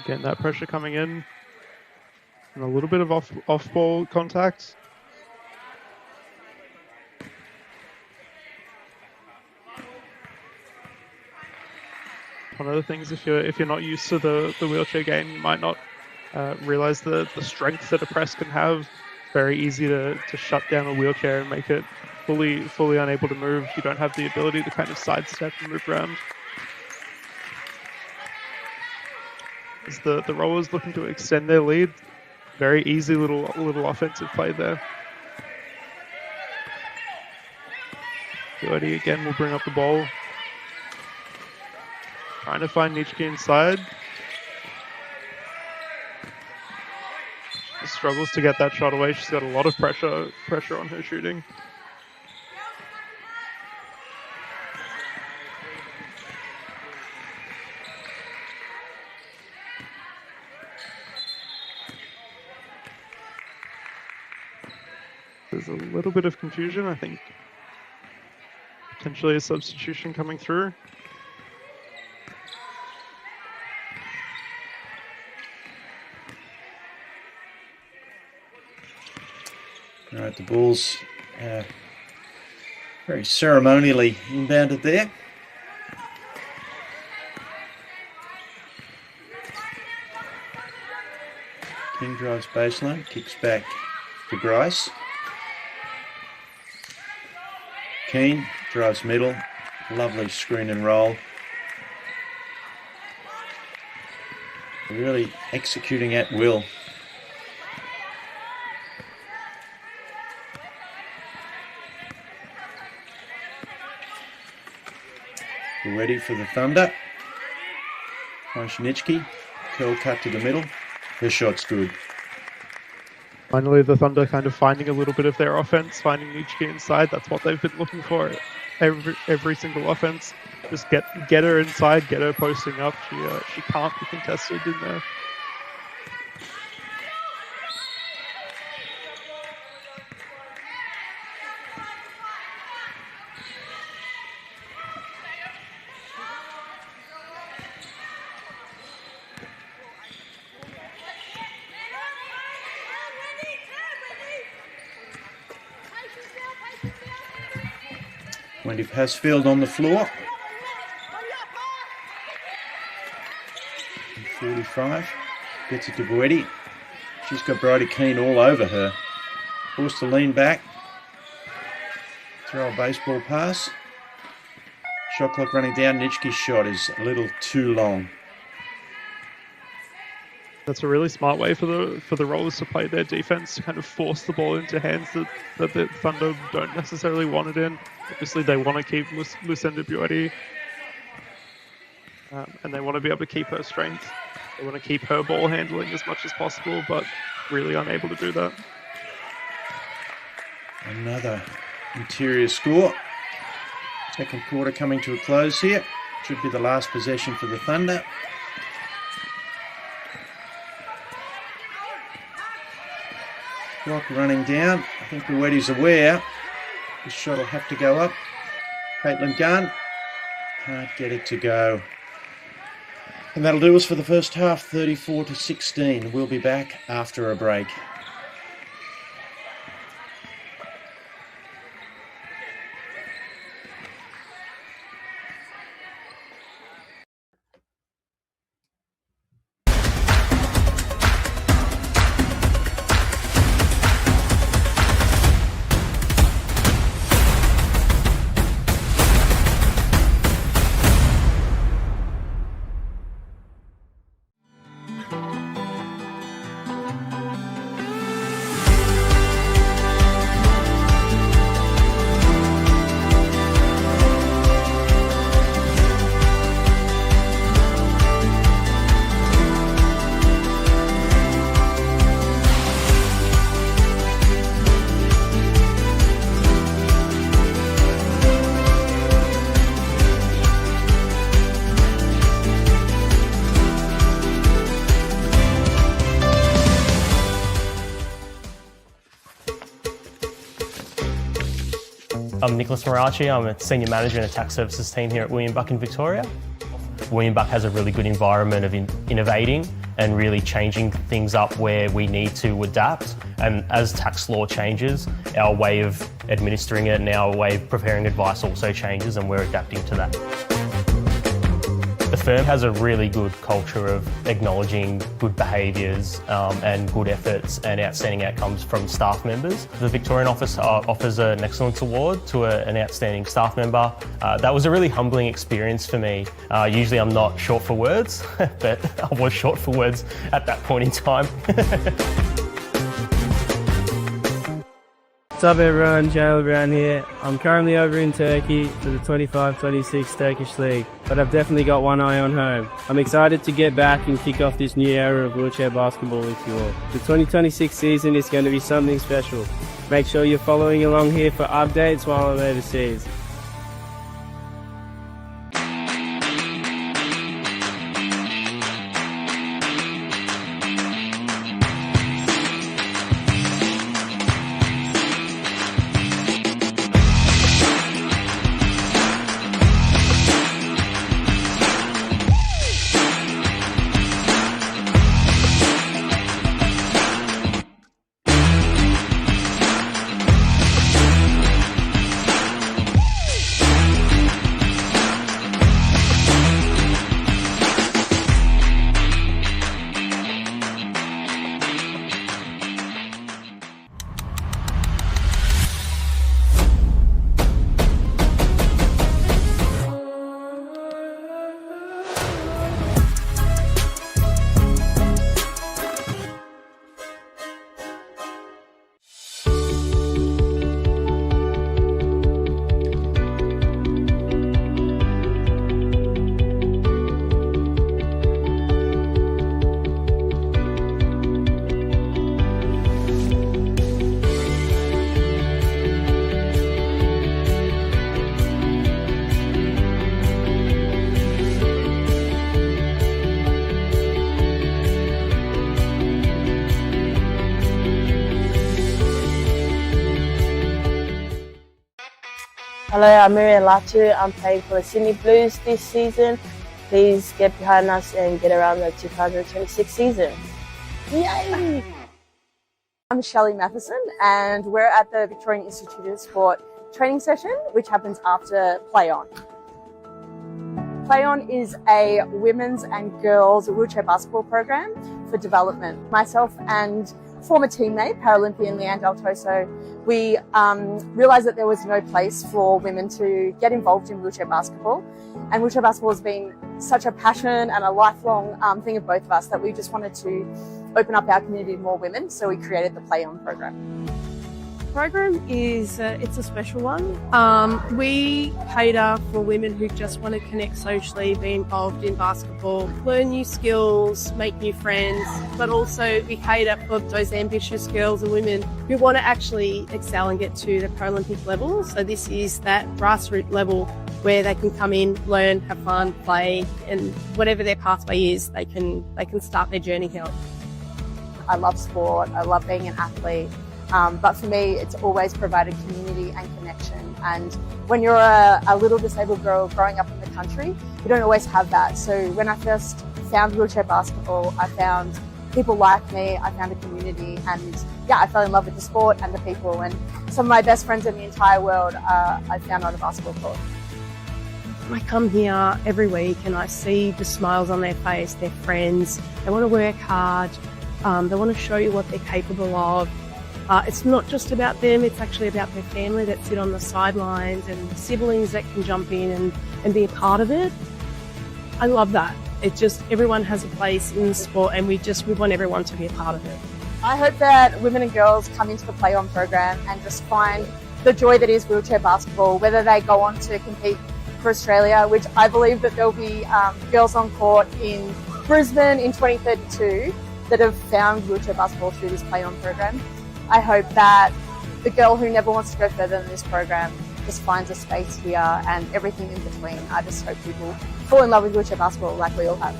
[SPEAKER 17] Getting that pressure coming in, and a little bit of off-ball contact. One of the things, if you're not used to the wheelchair game, you might not realize the strength that a press can have. Very easy to shut down a wheelchair and make it fully unable to move. You don't have the ability to kind of sidestep and move around. As the Rollers looking to extend their lead. Very easy little offensive play there. Doherty again will bring up the ball. Trying to find Nitschke inside. She struggles to get that shot away. She's got a lot of pressure on her shooting. There's a little bit of confusion, I think. Potentially a substitution coming through.
[SPEAKER 6] All right, the ball's very ceremonially inbounded there. King drives baseline, kicks back to Grice. Keane drives middle, lovely screen and roll. Really executing at will. We're ready for the Thunder. Krasnitsky, curl cut to the middle. Her shot's good.
[SPEAKER 17] Finally, the Thunder kind of finding a little bit of their offense, finding Nitschke inside. That's what they've been looking for every single offense. Just get her inside, get her posting up. She can't be contested in there.
[SPEAKER 6] Wendy Passfield on the floor. 45. Gets it to Boetti. She's got Bridie Keane all over her. Forced to lean back. Throw a baseball pass. Shot clock running down. Nitschke's shot is a little too long.
[SPEAKER 17] That's a really smart way for the Rollers to play their defense, to kind of force the ball into hands that the Thunder don't necessarily want it in. Obviously, they want to keep Lucinda Buetti, and they want to be able to keep her strength. They want to keep her ball handling as much as possible, but really unable to do that.
[SPEAKER 6] Another interior score. Second quarter coming to a close here. Should be the last possession for the Thunder. Clock running down. I think Buetti's aware. This shot will have to go up. Caitlin Gunn can't get it to go. And that'll do us for the first half, 34-16. We'll be back after a break.
[SPEAKER 18] I'm Nicholas Marachi. I'm a Senior Manager in the Tax Services team here at William Buck in Victoria. William Buck has a really good environment of innovating and really changing things up where we need to adapt. And as tax law changes, our way of administering it and our way of preparing advice also changes, and we're adapting to that. The firm has a really good culture of acknowledging good behaviours and good efforts and outstanding outcomes from staff members. The Victorian office offers an Excellence Award to an outstanding staff member. That was a really humbling experience for me. Usually I'm not short for words, but I was short for words at that point in time.
[SPEAKER 1] What's up everyone, Jail Brown here. I'm currently over in Turkey for the 25-26 Turkish League, but I've definitely got one eye on home. I'm excited to get back and kick off this new era of wheelchair basketball with you all. The 2026 season is going to be something special. Make sure you're following along here for updates while I'm overseas.
[SPEAKER 3] Hello, I'm Miriam Latu. I'm playing for the Sydney Blues this season. Please get behind us and get around the 2026 season. Yay!
[SPEAKER 19] I'm Shelley Matheson and we're at the Victorian Institute of Sport training session, which happens after Play On. Play On is a women's and girls wheelchair basketball program for development. Myself and former teammate, Paralympian Leanne Daltoso, we realised that there was no place for women to get involved in wheelchair basketball. And wheelchair basketball has been such a passion and a lifelong thing of both of us that we just wanted to open up our community to more women, so we created the Play On program.
[SPEAKER 20] The program is it's a special one. We cater for women who just want to connect socially, be involved in basketball, learn new skills, make new friends, but also we cater for those ambitious girls and women who want to actually excel and get to the Paralympic level. So this is that grassroots level where they can come in, learn, have fun, play, and whatever their pathway is, they can start their journey here.
[SPEAKER 19] I love sport, I love being an athlete. But for me, it's always provided community and connection. And when you're a little disabled girl growing up in the country, you don't always have that. So when I first found wheelchair basketball, I found people like me, I found a community, and yeah, I fell in love with the sport and the people. And some of my best friends in the entire world I found on a basketball court.
[SPEAKER 20] I come here every week and I see the smiles on their face, their friends, they want to work hard, they want to show you what they're capable of. It's not just about them, it's actually about their family that sit on the sidelines and siblings that can jump in and be a part of it. I love that. It's just everyone has a place in the sport and we want everyone to be a part of it.
[SPEAKER 19] I hope that women and girls come into the Play On program and just find the joy that is wheelchair basketball, whether they go on to compete for Australia, which I believe that there'll be girls on court in Brisbane in 2032 that have found wheelchair basketball through this Play On program. I hope that the girl who never wants to go further than this program just finds a space here and everything in between. I just hope people fall in love with wheelchair basketball like we all have.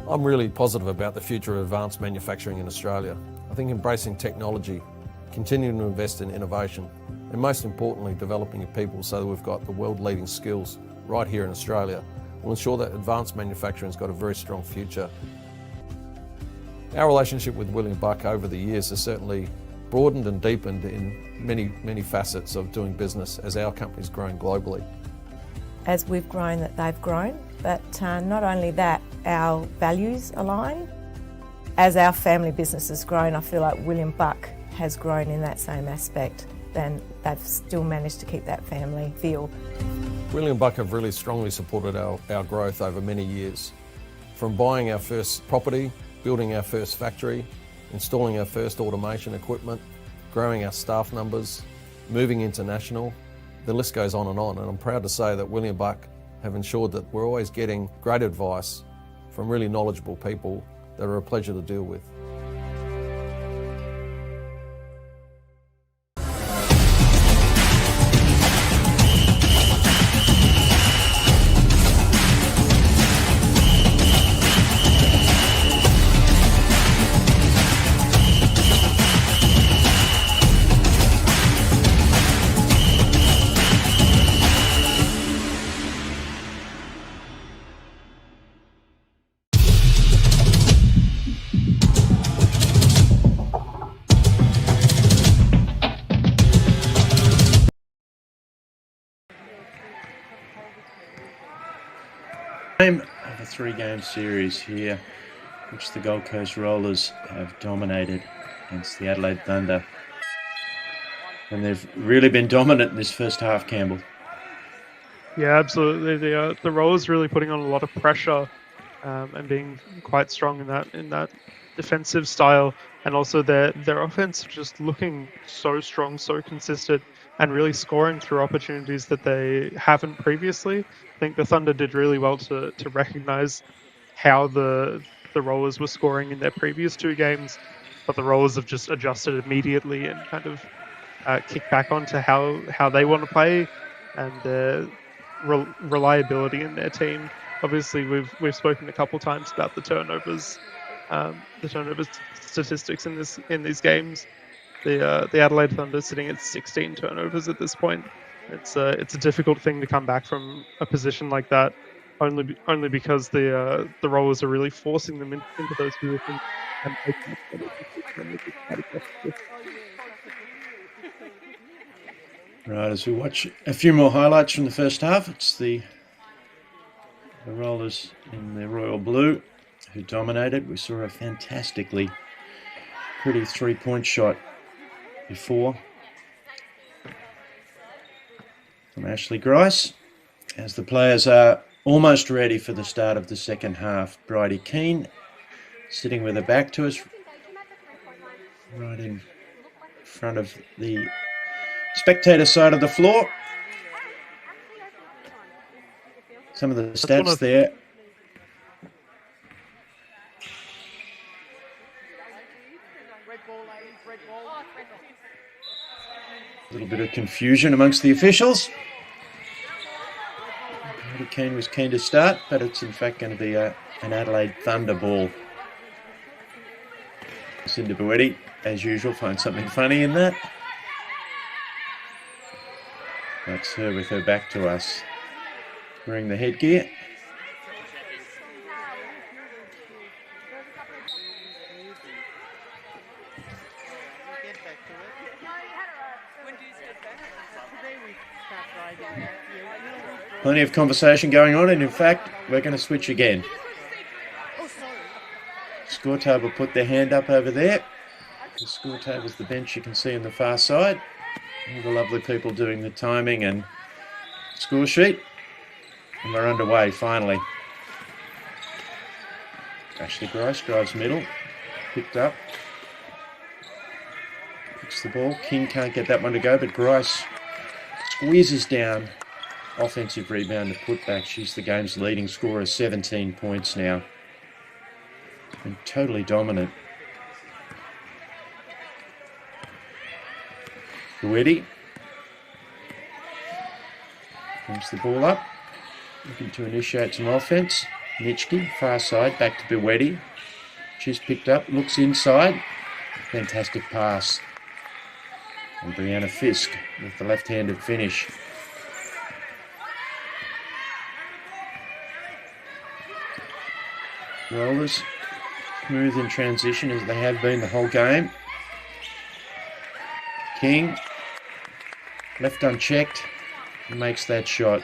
[SPEAKER 21] I'm really positive about the future of advanced manufacturing in Australia. I think embracing technology, continuing to invest in innovation, and most importantly developing your people so that we've got the world-leading skills right here in Australia will ensure that advanced manufacturing's got a very strong future. Our relationship with William Buck over the years has certainly broadened and deepened in many facets of doing business as our company's grown globally.
[SPEAKER 22] As we've grown, that they've grown, but not only that, our values align. As our family business has grown, I feel like William Buck has grown in that same aspect, then they've still managed to keep that family feel.
[SPEAKER 21] William Buck have really strongly supported our growth over many years. From buying our first property, building our first factory, installing our first automation equipment, growing our staff numbers, moving international, the list goes on, and I'm proud to say that William Buck have ensured that we're always getting great advice from really knowledgeable people that are a pleasure to deal with.
[SPEAKER 6] Of a three-game series here, which the Gold Coast Rollers have dominated against the Adelaide Thunder. And they've really been dominant in this first half, Campbell.
[SPEAKER 17] Yeah, absolutely. The Rollers really putting on a lot of pressure and being quite strong in that defensive style, and also their offense just looking so strong, so consistent, and really scoring through opportunities that they haven't previously. I think the Thunder did really well to recognize how the Rollers were scoring in their previous two games, but the Rollers have just adjusted immediately and kind of kicked back onto how they want to play and their reliability in their team. Obviously, we've spoken a couple times about the turnovers statistics in these games. The Adelaide Thunder sitting at 16 turnovers at this point. It's a difficult thing to come back from a position like that, only because the Rollers are really forcing them into those positions.
[SPEAKER 6] Right, as we watch a few more highlights from the first half, it's the Rollers in the royal blue who dominated. We saw a fantastically pretty three-point shot before from Ashley Grice, as the players are almost ready for the start of the second half. Bridie Keane sitting with her back to us, right in front of the spectator side of the floor. Some of the stats there. A little bit of confusion amongst the officials. Bridie Keane was keen to start, but it's in fact going to be an Adelaide Thunder ball. Cinda Boetti, as usual, finds something funny in that. That's her with her back to us, wearing the headgear. Plenty of conversation going on, and in fact, we're going to switch again. Score table put their hand up over there. The score table is the bench you can see on the far side. All the lovely people doing the timing and score sheet. And we're underway finally. Ashley Grice drives middle. Picked up. Picks the ball. King can't get that one to go, but Grice squeezes down. Offensive rebound to put back. She's the game's leading scorer, 17 points now. And totally dominant. Boetti brings the ball up, looking to initiate some offense. Nitschke, far side, back to Boetti. She's picked up, looks inside. Fantastic pass. And Brianna Fisk with the left-handed finish. Rollers smooth in transition as they have been the whole game. King, left unchecked, makes that shot.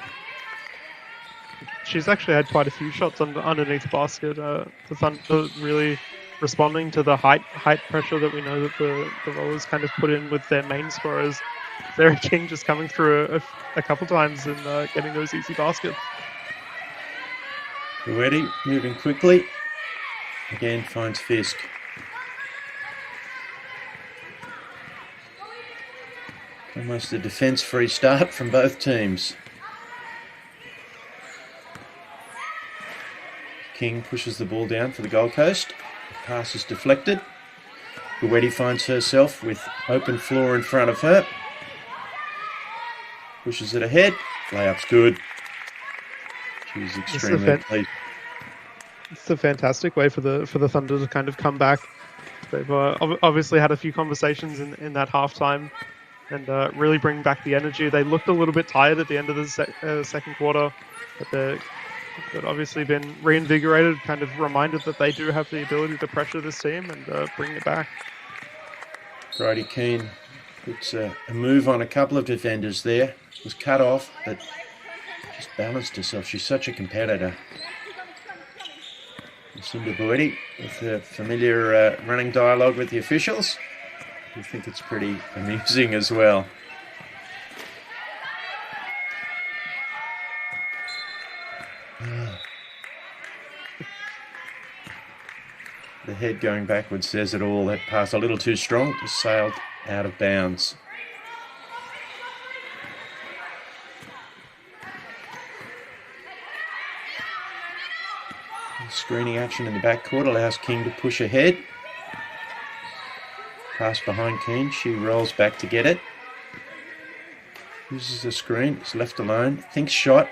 [SPEAKER 17] She's actually had quite a few shots underneath the basket. The Thunder really responding to the height pressure that we know that the Rollers kind of put in with their main scorers. Sarah King just coming through a couple times and getting those easy baskets.
[SPEAKER 6] Boetti moving quickly. Again finds Fisk. Almost a defence-free start from both teams. King pushes the ball down for the Gold Coast. Pass is deflected. Boetti finds herself with open floor in front of her. Pushes it ahead. Layup's good. She's extremely pleased.
[SPEAKER 17] It's a fantastic way for the Thunder to kind of come back. They've obviously had a few conversations in that halftime and really bring back the energy. They looked a little bit tired at the end of the second quarter, but they've obviously been reinvigorated, kind of reminded that they do have the ability to pressure this team and bring it back.
[SPEAKER 6] Bridie Keane puts a move on a couple of defenders there. Was cut off, but just balanced herself. She's such a competitor. Cinda Boetti with the familiar running dialogue with the officials. I think it's pretty amusing as well. The head going backwards says it all. That pass a little too strong, just sailed out of bounds. Screening action in the backcourt allows King to push ahead. Pass behind Keane. She rolls back to get it. Uses the screen. Is left alone. Thinks shot.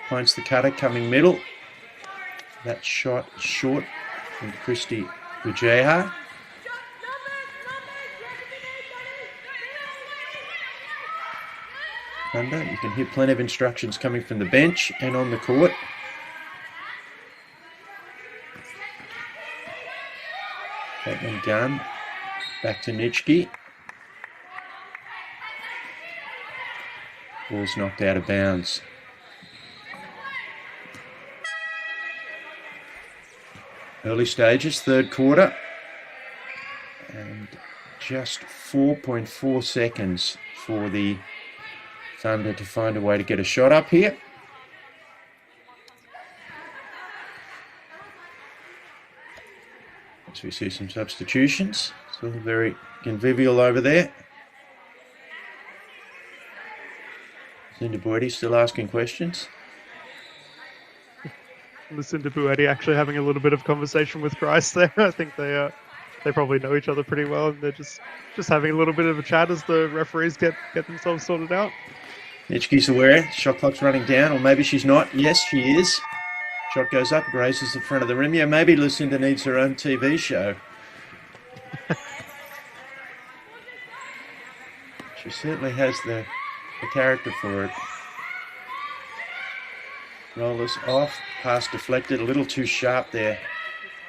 [SPEAKER 6] Finds the cutter coming middle. That shot is short from Christy Ujeha. Thunder. You can hear plenty of instructions coming from the bench and on the court. Bateman gun. Back to Nitschke. Ball's knocked out of bounds. Early stages, third quarter. And just 4.4 seconds for the Thunder to find a way to get a shot up here. So we see some substitutions. Still very convivial over there. Cindy Boetti still asking questions.
[SPEAKER 17] Lucinda Buetti actually having a little bit of conversation with Grice there. I think they probably know each other pretty well, and they're just having a little bit of a chat as the referees get themselves sorted out.
[SPEAKER 6] Nitschke's aware. Shot clock's running down, or maybe she's not. Yes, she is. Shot goes up, grazes the front of the rim. Yeah, maybe Lucinda needs her own TV show. She certainly has the character for it. Rollers off, pass deflected, a little too sharp there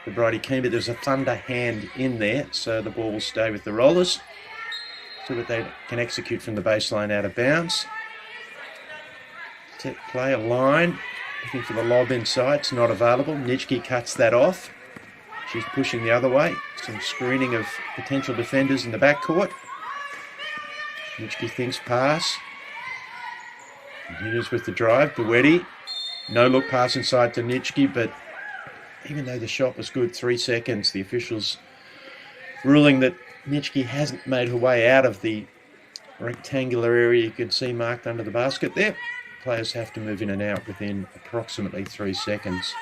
[SPEAKER 6] for Bridie Keane, but there's a Thunder hand in there, so the ball will stay with the Rollers so that they can execute from the baseline out of bounds. Set play, a line, looking for the lob inside, it's not available. Nitschke cuts that off. She's pushing the other way. Some screening of potential defenders in the backcourt. Nitschke thinks pass. Continues with the drive. Buetti. No look pass inside to Nitschke, but even though the shot was good, 3 seconds, the officials ruling that Nitschke hasn't made her way out of the rectangular area you can see marked under the basket there. Players have to move in and out within approximately 3 seconds.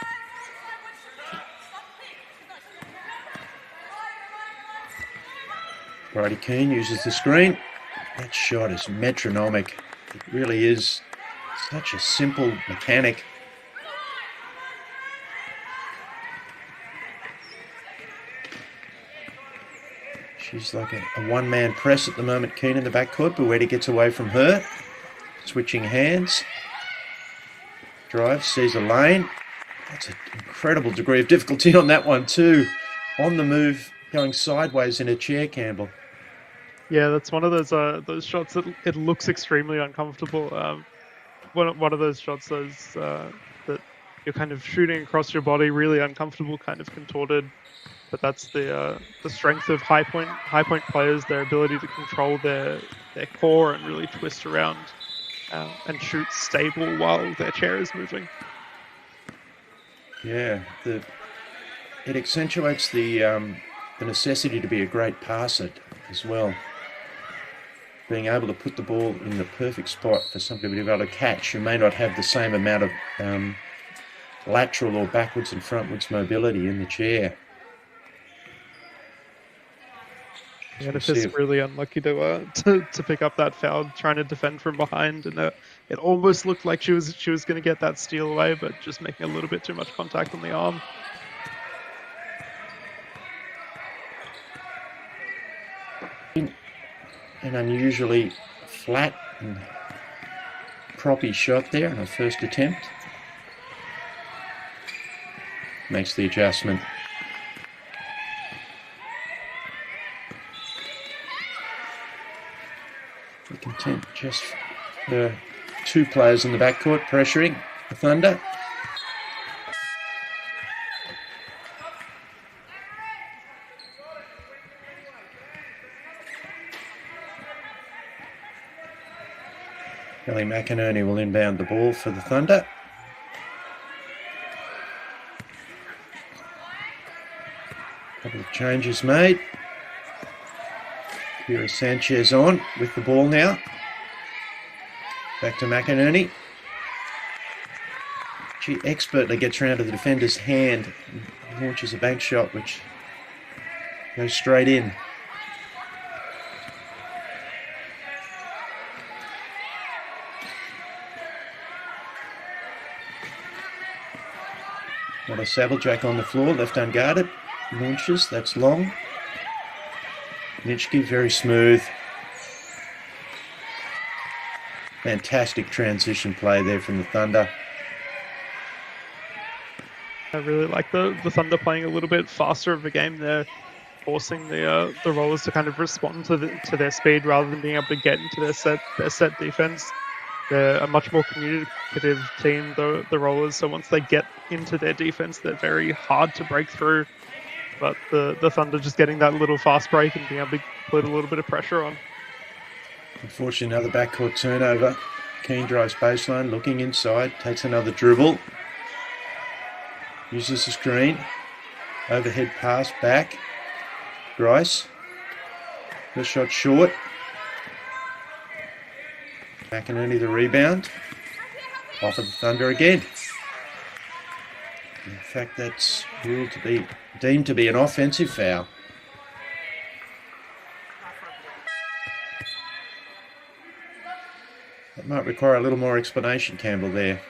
[SPEAKER 6] Bridie Keane uses the screen. That shot is metronomic. It really is such a simple mechanic. She's like a one-man press at the moment, Keane in the backcourt. Buetti gets away from her. Switching hands. Drive, sees a lane. That's an incredible degree of difficulty on that one too. On the move, going sideways in a chair, Campbell.
[SPEAKER 17] Yeah, that's one of those shots that it looks extremely uncomfortable. One of those shots that you're kind of shooting across your body, really uncomfortable, kind of contorted. But that's the strength of high point players, their ability to control their core and really twist around and shoot stable while their chair is moving.
[SPEAKER 6] Yeah, it accentuates the necessity to be a great passer as well. Being able to put the ball in the perfect spot for somebody to be able to catch who may not have the same amount of lateral or backwards and frontwards mobility in the chair.
[SPEAKER 17] And if it's really unlucky to pick up that foul, trying to defend from behind, and it almost looked like she was going to get that steal away, but just making a little bit too much contact on the arm.
[SPEAKER 6] An unusually flat and proppy shot there on her first attempt. Makes the adjustment. We content just the two players in the backcourt pressuring the Thunder. Kelly McInerney will inbound the ball for the Thunder. Couple of changes made. Kira Sanchez on with the ball now. Back to McInerney. She expertly gets round to the defender's hand and launches a bank shot which goes straight in. Got a Sabeljack on the floor, left unguarded. Launches, that's long. Nitschke, very smooth. Fantastic transition play there from the Thunder.
[SPEAKER 17] I really like the Thunder playing a little bit faster of a game there, forcing the Rollers to kind of respond to their speed rather than being able to get into their set defense. They're a much more communicative team, the Rollers, so once they get into their defense, they're very hard to break through. But the Thunder just getting that little fast break and being able to put a little bit of pressure on.
[SPEAKER 6] Unfortunately, another backcourt turnover. Keane drives baseline, looking inside, takes another dribble. Uses the screen. Overhead pass back. Grice. First shot short. McInerney the rebound. Off of the Thunder again. In fact, that's ruled to be deemed to be an offensive foul. That might require a little more explanation, Campbell, there.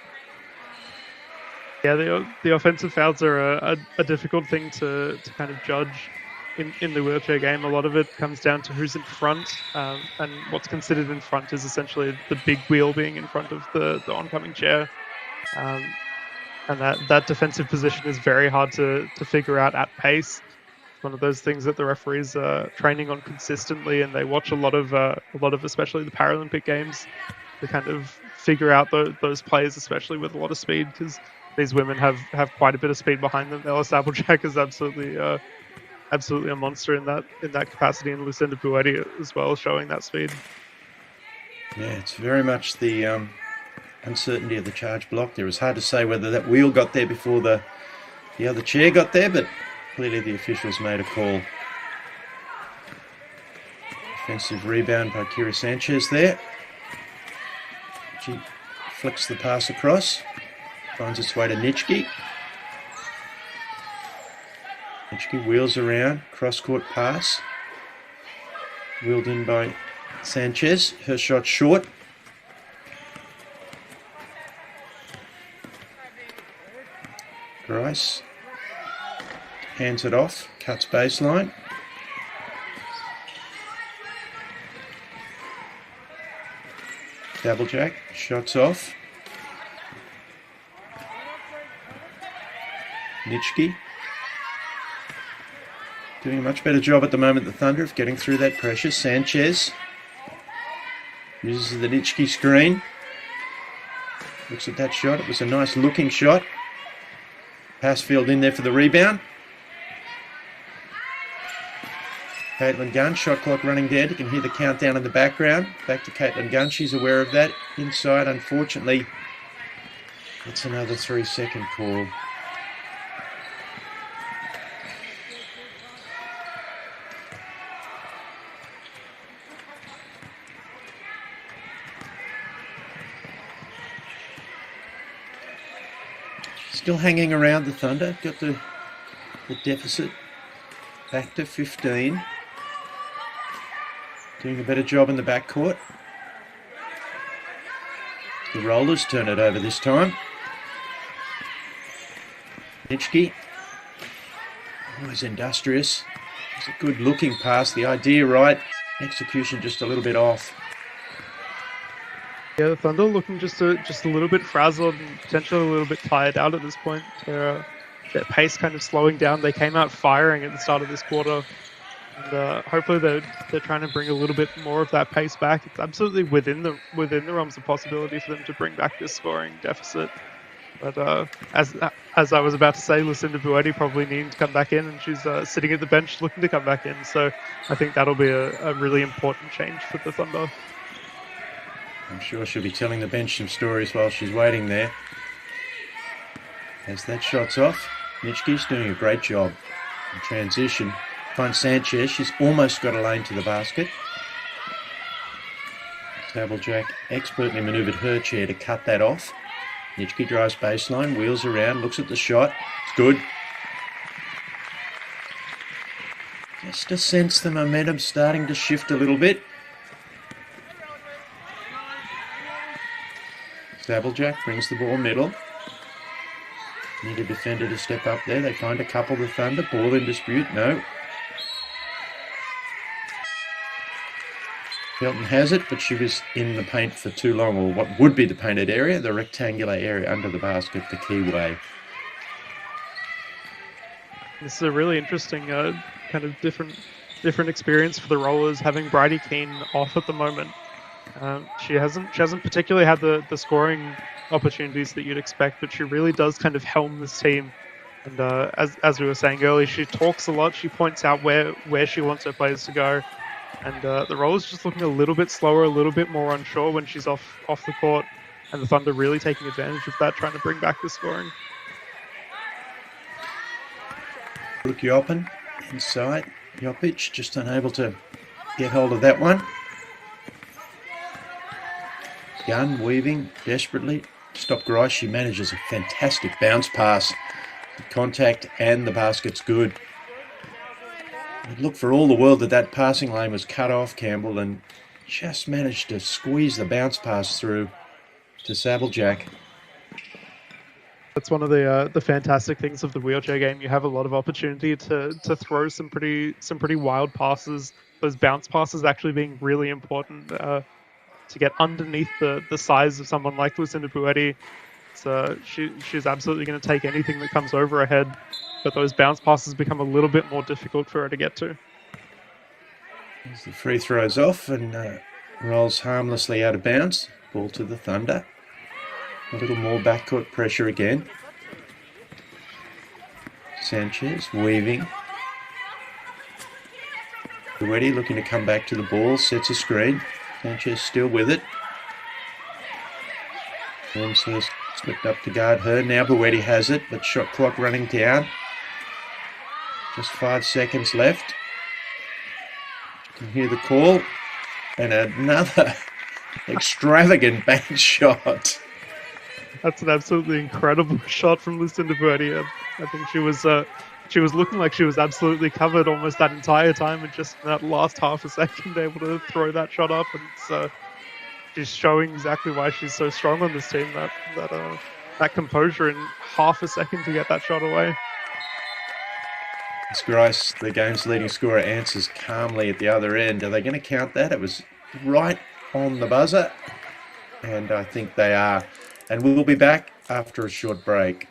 [SPEAKER 17] Yeah, the offensive fouls are a difficult thing to kind of judge in the wheelchair game. A lot of it comes down to who's in front, and what's considered in front is essentially the big wheel being in front of the oncoming chair. And that defensive position is very hard to figure out at pace. It's one of those things that the referees are training on consistently, and they watch a lot of especially the Paralympic games to kind of figure out those plays, especially with a lot of speed, because these women have quite a bit of speed behind them. Ella Sabeljack is absolutely a monster in that capacity, and Lucinda Buetti as well, showing that speed.
[SPEAKER 6] Yeah, it's very much the uncertainty of the charge block. It was hard to say whether that wheel got there before the other chair got there, but clearly the officials made a call. Offensive rebound by Kira Sanchez there. She flicks the pass across, finds its way to Nitschke. Nitschke wheels around, cross-court pass. Wheeled in by Sanchez. Her shot short. Grice hands it off, cuts baseline. Sabeljack, shots off. Nitschke doing a much better job at the moment, the Thunder, of getting through that pressure. Sanchez uses the Nitschke screen. Looks at that shot. It was a nice looking shot. Passfield in there for the rebound. Caitlin Gunn, shot clock running dead. You can hear the countdown in the background. Back to Caitlin Gunn. She's aware of that. Inside, unfortunately, it's another 3-second call. Still hanging around the Thunder. Got the deficit back to 15. Doing a better job in the backcourt. The Rollers turn it over this time. Nitschke. Always industrious. It's a good looking pass. The idea right. Execution just a little bit off.
[SPEAKER 17] Yeah, the Thunder looking just a little bit frazzled and potentially a little bit tired out at this point. Their pace kind of slowing down. They came out firing at the start of this quarter. And hopefully they're trying to bring a little bit more of that pace back. It's absolutely within the realms of possibility for them to bring back this scoring deficit. But as I was about to say, Lucinda Buetti probably needing to come back in, and she's sitting at the bench looking to come back in. So I think that'll be a really important change for the Thunder.
[SPEAKER 6] I'm sure she'll be telling the bench some stories while she's waiting there. As that shot's off, Nitschke's doing a great job. In transition, finds Sanchez. She's almost got a lane to the basket. Sablejack expertly manoeuvred her chair to cut that off. Nitschke drives baseline, wheels around, looks at the shot. It's good. Just to sense the momentum starting to shift a little bit. Sablejack brings the ball middle. Need a defender to step up there. They find a couple, the Thunder. Ball in dispute, no. Felton has it, but she was in the paint for too long, or what would be the painted area, the rectangular area under the basket, the key way.
[SPEAKER 17] This is a really interesting kind of different experience for the Rollers, having Bridie Keane off at the moment. She hasn't particularly had the scoring opportunities that you'd expect, but she really does kind of helm this team. And as we were saying earlier, she talks a lot. She points out where she wants her players to go. And the Rollers just looking a little bit slower, a little bit more unsure when she's off the court. And the Thunder really taking advantage of that, trying to bring back the scoring.
[SPEAKER 6] Brooke Joppen inside. Jopic just unable to get hold of that one. Gunn weaving desperately. Stop Grice. She manages a fantastic bounce pass. The contact and the basket's good. I'd look for all the world that passing lane was cut off, Campbell, and just managed to squeeze the bounce pass through to Sablejack.
[SPEAKER 17] That's one of the fantastic things of the wheelchair game. You have a lot of opportunity to throw some pretty wild passes. Those bounce passes actually being really important to get underneath the size of someone like Lucinda Buetti. So she's absolutely going to take anything that comes over her head, but those bounce passes become a little bit more difficult for her to get to.
[SPEAKER 6] As the free throws off and rolls harmlessly out of bounds. Ball to the Thunder. A little more backcourt pressure again. Sanchez weaving. Buetti looking to come back to the ball, sets a screen. Sanchez still with it. Holmes has slipped up to guard her. Now Buetti has it, but shot clock running down. Just 5 seconds left. You can hear the call. And another extravagant bank shot.
[SPEAKER 17] That's an absolutely incredible shot from Lucinda Buetti. I think she was looking like she was absolutely covered almost that entire time, and just in that last half a second able to throw that shot up. And she's showing exactly why she's so strong on this team. That composure in half a second to get that shot away.
[SPEAKER 6] As Grice, the game's leading scorer, answers calmly at the other end. Are they going to count that? It was right on the buzzer, and I think they are. And we'll be back after a short break.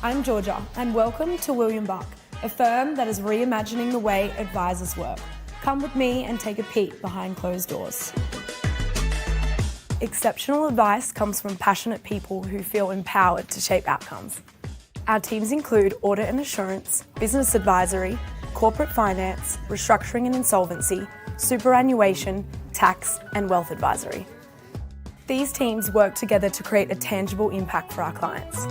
[SPEAKER 2] I'm Georgia, and welcome to William Buck, a firm that is reimagining the way advisors work. Come with me and take a peek behind closed doors. Exceptional advice comes from passionate people who feel empowered to shape outcomes. Our teams include audit and assurance, business advisory, corporate finance, restructuring and insolvency, superannuation, tax, and wealth advisory. These teams work together to create a tangible impact for our clients.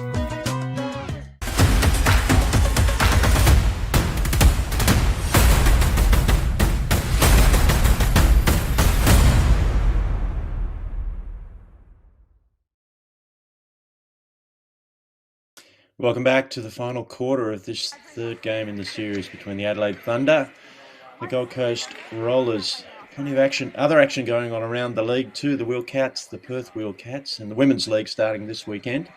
[SPEAKER 6] Welcome back to the final quarter of this third game in the series between the Adelaide Thunder the Gold Coast Rollers. Plenty of action, other action going on around the league too. The Wheelcats, the Perth Wheelcats, and the Women's League starting this weekend.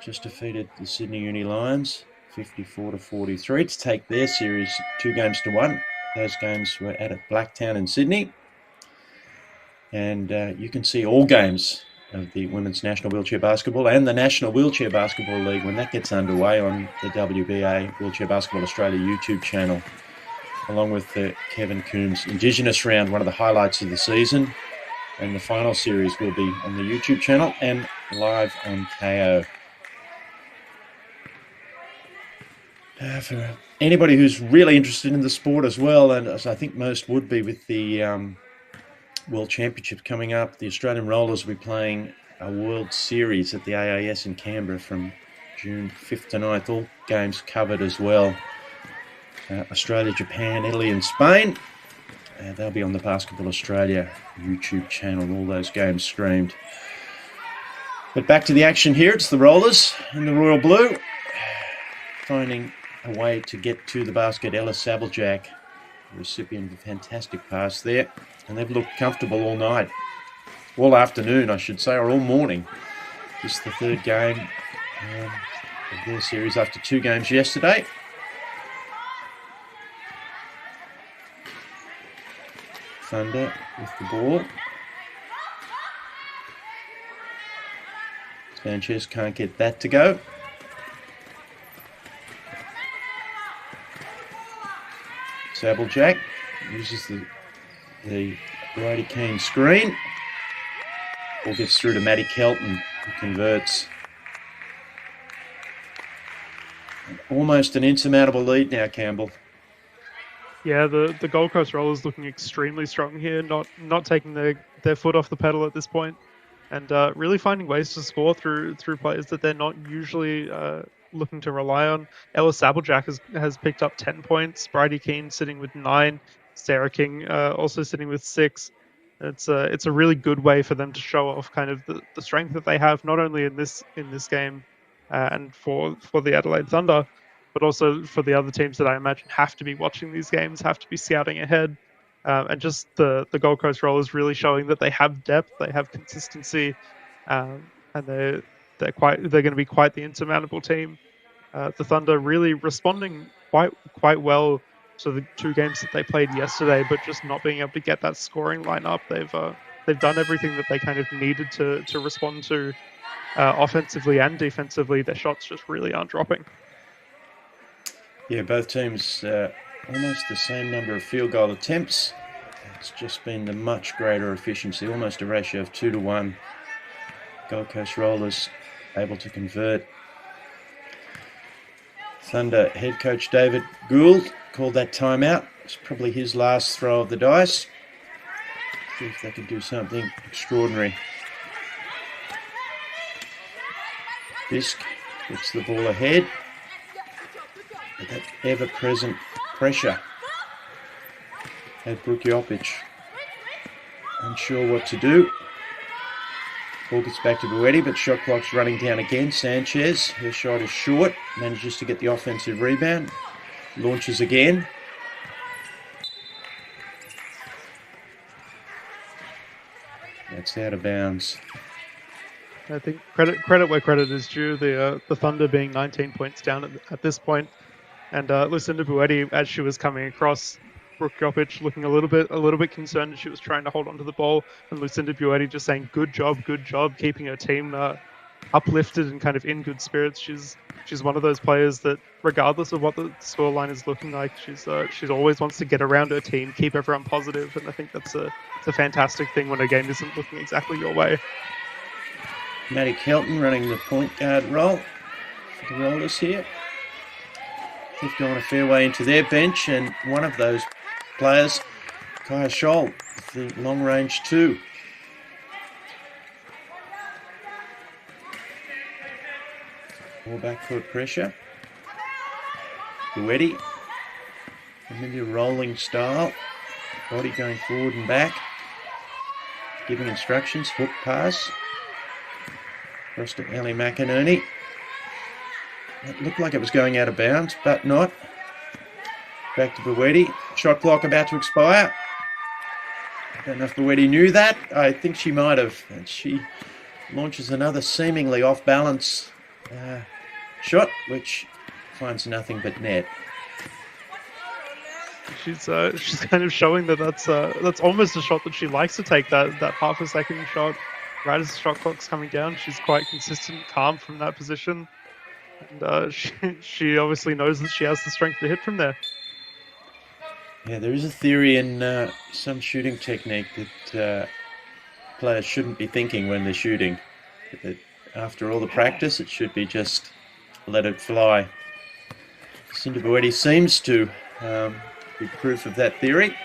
[SPEAKER 6] Just defeated the Sydney Uni Lions 54-43 to take their series 2-1. Those games were at Blacktown in Sydney. And you can see all games of the Women's National Wheelchair Basketball and the National Wheelchair Basketball League when that gets underway on the WBA Wheelchair Basketball Australia YouTube channel, along with the Kevin Coombs Indigenous round, one of the highlights of the season. And the final series will be on the YouTube channel and live on KO. For anybody who's really interested in the sport as well, and as I think most would be with the World Championships coming up, the Australian Rollers will be playing a World Series at the AAS in Canberra from June 5th to 9th. All games covered as well. Australia, Japan, Italy and Spain. They'll be on the Basketball Australia YouTube channel, all those games streamed. But back to the action here. It's the Rollers in the Royal Blue, finding a way to get to the basket. Ella Sabeljack, recipient of a fantastic pass there. And they've looked comfortable all night. All afternoon, I should say, or all morning. This is the third game of their series after 2 games yesterday. Thunder with the ball. Sanchez can't get that to go. Sabeljack uses the Brady Keane screen. Ball gets through to Maddie Kelton, who converts. Almost an insurmountable lead now, Campbell.
[SPEAKER 17] Yeah, the Gold Coast Rollers looking extremely strong here, not taking their foot off the pedal at this point, and really finding ways to score through players that they're not usually looking to rely on. Ella Sabeljack has picked up 10 points. Bridie Keane sitting with 9. Sarah King also sitting with 6. It's a really good way for them to show off kind of the strength that they have, not only in this game and for the Adelaide Thunder, but also for the other teams that I imagine have to be watching these games, have to be scouting ahead, and just the Gold Coast Rollers really showing that they have depth, they have consistency, and they're going to be quite the insurmountable team. The Thunder really responding quite well to the 2 games that they played yesterday, but just not being able to get that scoring line up. They've done everything that they kind of needed to respond to offensively and defensively. Their shots just really aren't dropping.
[SPEAKER 6] Yeah, both teams almost the same number of field goal attempts. It's just been the much greater efficiency, almost a ratio of 2-1. Gold Coast Rollers able to convert. Thunder head coach David Gould called that timeout. It's probably his last throw of the dice. See if they can do something extraordinary. Fisk gets the ball ahead. But that ever-present pressure had Brooke Jopic unsure what to do. Ball gets back to Buetti, but shot clock's running down again. Sanchez, her shot is short, manages to get the offensive rebound, launches again. That's out of bounds.
[SPEAKER 17] I think credit where credit is due. The Thunder being 19 points down at this point, and Lucinda Buetti, as she was coming across, Brooke Jopic looking a little bit concerned as she was trying to hold onto the ball, and Lucinda Buetti just saying good job, keeping her team uplifted and kind of in good spirits. She's one of those players that, regardless of what the scoreline is looking like, she's always wants to get around her team, keep everyone positive, and I think it's a fantastic thing when a game isn't looking exactly your way.
[SPEAKER 6] Maddie Kelton running the point guard role for the Rollers here. They've gone a fair way into their bench, and one of those players, Kaya Scholl, the long range 2. More backcourt pressure. Buetti, familiar rolling style, body going forward and back, giving instructions, hook pass. Across to Ellie McInerney. It looked like it was going out of bounds, but not. Back to Buwedi. Shot clock about to expire. I don't know if Buwedi knew that. I think she might have. And she launches another seemingly off-balance shot, which finds nothing but net.
[SPEAKER 17] She's kind of showing that's almost a shot that she likes to take, that half a second shot right as the shot clock's coming down. She's quite consistent, calm from that position, and she obviously knows that she has the strength to hit from there.
[SPEAKER 6] Yeah, there is a theory in some shooting technique that players shouldn't be thinking when they're shooting. That after all the practice, it should be just let it fly. Cindy Buwedi seems to be proof of that theory.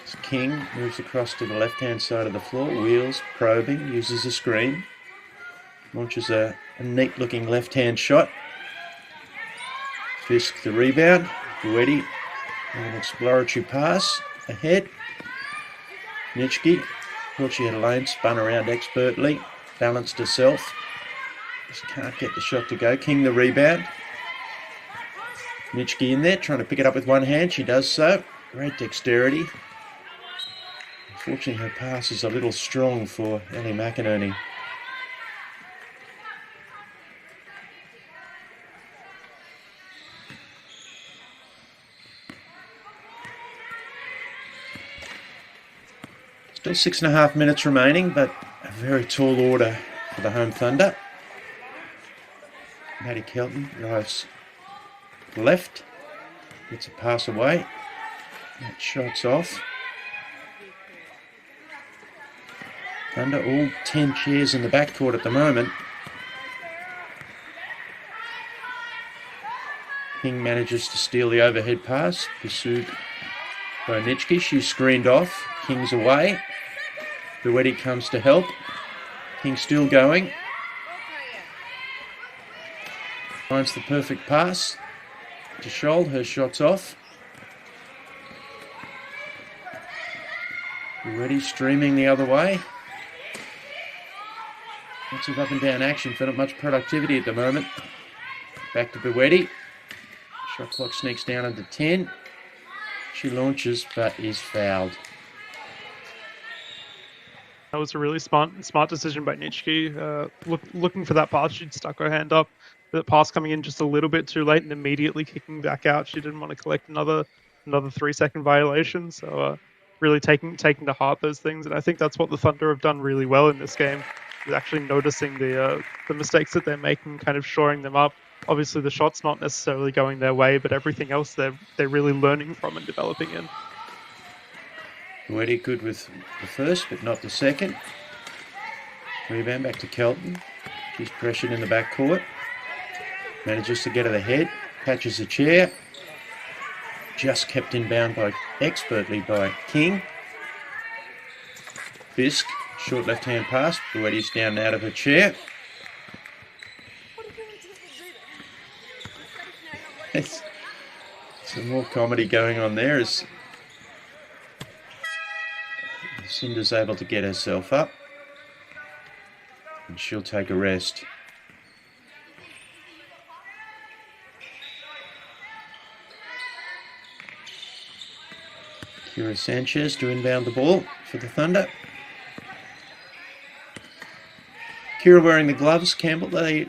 [SPEAKER 6] As King moves across to the left-hand side of the floor, wheels, probing, uses a screen, launches a neat-looking left-hand shot. Fisk the rebound. Buwedi with an exploratory pass ahead. Nitschke thought she had a lane, spun around expertly, balanced herself. Just can't get the shot to go. King the rebound. Nitschke in there, trying to pick it up with one hand. She does so. Great dexterity. Unfortunately, her pass is a little strong for Ellie McInerney. Still 6.5 minutes remaining, but a very tall order for the Home Thunder. Maddie Kelton drives left, gets a pass away, that shot's off. Thunder all 10 chairs in the backcourt at the moment. King manages to steal the overhead pass, pursued by Nitschke. She's screened off, King's away. Buwedi comes to help. King still going. Finds the perfect pass to Scholl. Her shot's off. Buwedi streaming the other way. Lots of up and down action for not much productivity at the moment. Back to Buwedi. Shot clock sneaks down under 10. She launches but is fouled.
[SPEAKER 17] That was a really smart decision by Nitschke. Looking for that pass, she'd stuck her hand up. The pass coming in just a little bit too late and immediately kicking back out. She didn't want to collect another 3-second violation. So really taking to heart those things. And I think that's what the Thunder have done really well in this game, is actually noticing the mistakes that they're making, kind of shoring them up. Obviously, the shot's not necessarily going their way, but everything else they're really learning from and developing in.
[SPEAKER 6] Buwedi good with the first, but not the second. Rebound back to Kelton. She's pressured in the backcourt. Manages to get her the head. Catches a chair. Just kept inbound expertly by King. Fisk, short left-hand pass. Buwedi's down and out of her chair. Some more comedy going on there as Cinder's able to get herself up, and she'll take a rest. Kira Sanchez to inbound the ball for the Thunder. Kira wearing the gloves. Campbell, they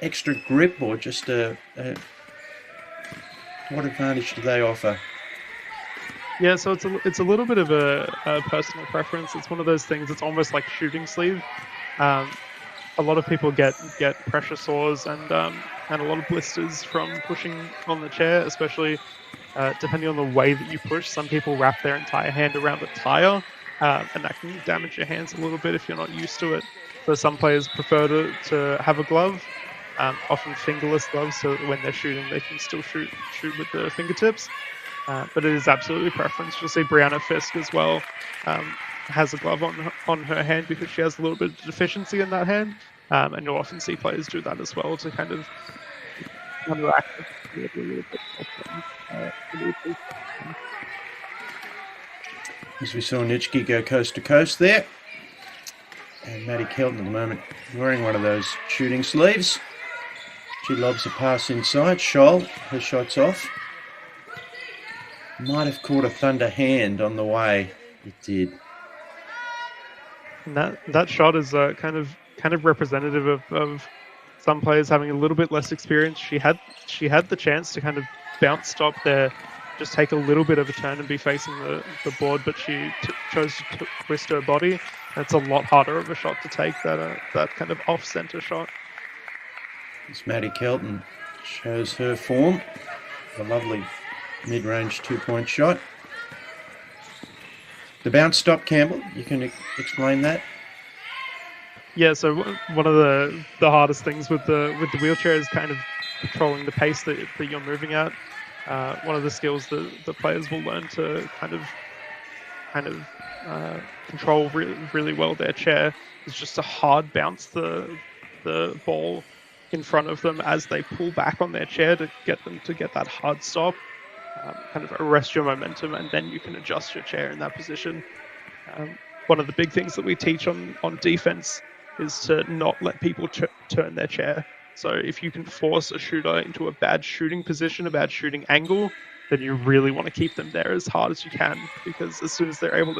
[SPEAKER 6] extra grip or just what advantage do they offer?
[SPEAKER 17] Yeah, so it's a little bit of a personal preference. It's one of those things. It's almost like shooting sleeve. A lot of people get pressure sores and a lot of blisters from pushing on the chair, especially depending on the way that you push. Some people wrap their entire hand around the tire, and that can damage your hands a little bit if you're not used to it. So some players prefer to have a glove, often fingerless gloves, so that when they're shooting, they can still shoot with the fingertips. But it is absolutely preference. You'll see Brianna Fisk as well has a glove on her hand because she has a little bit of deficiency in that hand. And you'll often see players do that as well to kind of counteract it a little bit.
[SPEAKER 6] As we saw Nitschke go coast to coast there. And Maddie Kelton at the moment wearing one of those shooting sleeves. She lobs a pass inside. Scholl, her shot's off. Might have caught a Thunder hand on the way. It did.
[SPEAKER 17] And that shot is kind of representative of some players having a little bit less experience. She had the chance to kind of bounce stop there, just take a little bit of a turn and be facing the board, but she chose to twist her body. That's a lot harder of a shot to take, that kind of off-center shot.
[SPEAKER 6] As Maddie Kelton shows her form. A lovely mid-range two-point shot. The bounce stop, Campbell, you can explain that?
[SPEAKER 17] Yeah, so one of the hardest things with the wheelchair is kind of controlling the pace that you're moving at. One of the skills that the players will learn to kind of control really well their chair is just to hard bounce the ball in front of them as they pull back on their chair to get them to get that hard stop, kind of arrest your momentum, and then you can adjust your chair in that position. One of the big things that we teach on defense is to not let people turn their chair. So if you can force a shooter into a bad shooting position, a bad shooting angle, then you really want to keep them there as hard as you can, because as soon as they're able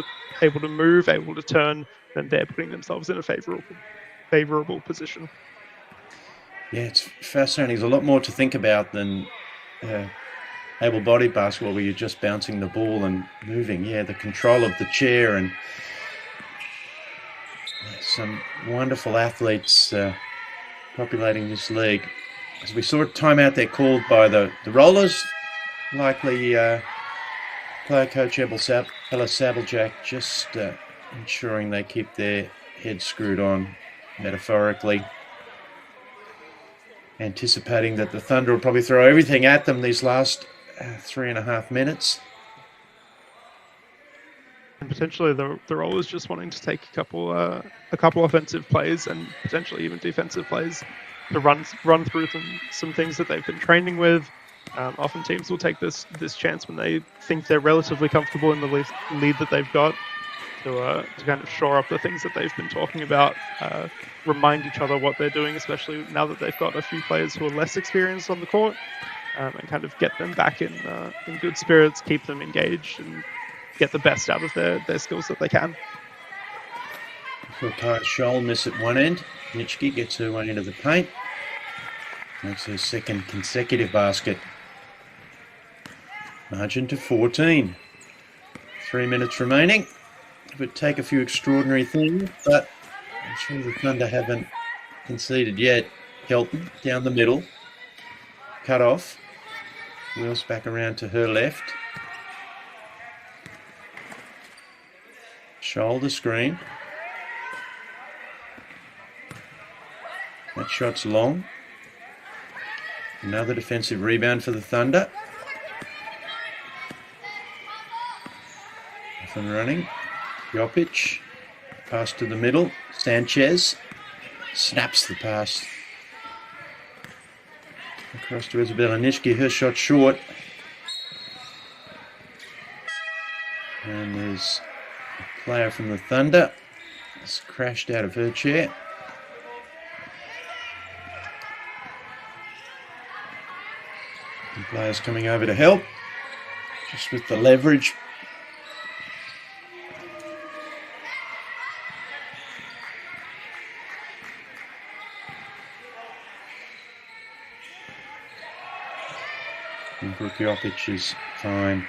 [SPEAKER 17] to move, able to turn, then they're putting themselves in a favorable position.
[SPEAKER 6] Yeah, it's fascinating. There's a lot more to think about than able-bodied basketball, where you're just bouncing the ball and moving. Yeah, the control of the chair, and some wonderful athletes populating this league. As we saw a timeout there called by the Rollers, likely player coach Ella Sabeljack just ensuring they keep their heads screwed on, metaphorically, anticipating that the Thunder will probably throw everything at them these last 3.5 minutes.
[SPEAKER 17] And potentially the Rollers just wanting to take a couple offensive plays and potentially even defensive plays to run through some things that they've been training with. Often teams will take this chance when they think they're relatively comfortable in the lead that they've got to kind of shore up the things that they've been talking about, remind each other what they're doing, especially now that they've got a few players who are less experienced on the court, and kind of get them back in good spirits, keep them engaged, and get the best out of their skills that they can.
[SPEAKER 6] Ty Scholl miss at one end. Nitschke gets her one into the paint. Makes her second consecutive basket. Margin to 14. 3 minutes remaining. It would take a few extraordinary things, but I'm sure the Thunder haven't conceded yet. Kelton down the middle. Cut off. Wheels back around to her left. Shoulder screen. That shot's long. Another defensive rebound for the Thunder. Off and running. Jopic. Pass to the middle. Sanchez snaps the pass. Across to Isabella Nitschke. Her shot short. And there's a player from the Thunder. Has crashed out of her chair. And players coming over to help. Just with the leverage. And Jopic is fine.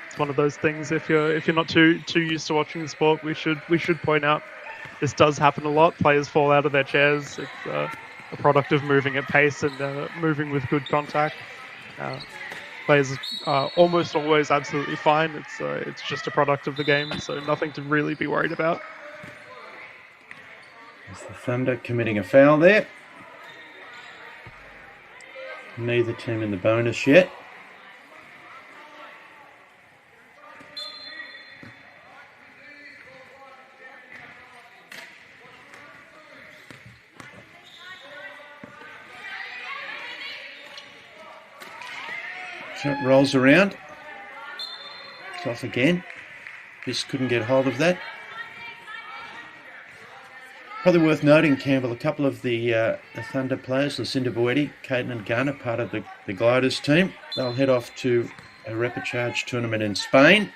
[SPEAKER 17] It's one of those things. If you're not too used to watching the sport, we should point out this does happen a lot. Players fall out of their chairs. It's a product of moving at pace and moving with good contact. Players are almost always absolutely fine. It's just a product of the game, so nothing to really be worried about.
[SPEAKER 6] There's the Thunder committing a foul there. Neither team in the bonus yet. Shot rolls around. It's off again. Just couldn't get hold of that. Probably worth noting, Campbell, a couple of the Thunder players, Lucinda Boetti, Caitlin Gunn, are part of the Gliders team. They'll head off to a repechage tournament in Spain,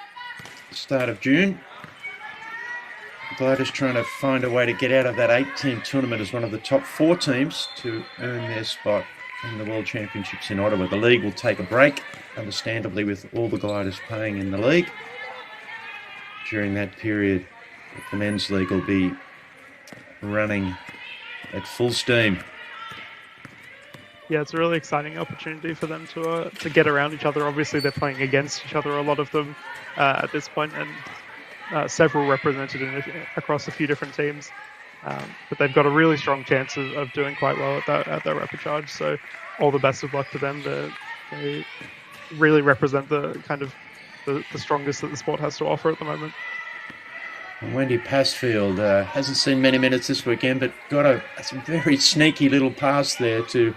[SPEAKER 6] start of June. The Gliders trying to find a way to get out of that 8-team tournament as one of the top 4 teams to earn their spot in the World Championships in Ottawa. The league will take a break, understandably, with all the Gliders playing in the league. During that period, the men's league will be running at full steam.
[SPEAKER 17] Yeah, it's a really exciting opportunity for them to get around each other. Obviously, they're playing against each other, a lot of them at this point, and several represented across a few different teams. But they've got a really strong chance of doing quite well at that repechage. So, all the best of luck to them. They really represent the kind of the strongest that the sport has to offer at the moment.
[SPEAKER 6] Wendy Passfield hasn't seen many minutes this weekend, but got a very sneaky little pass there to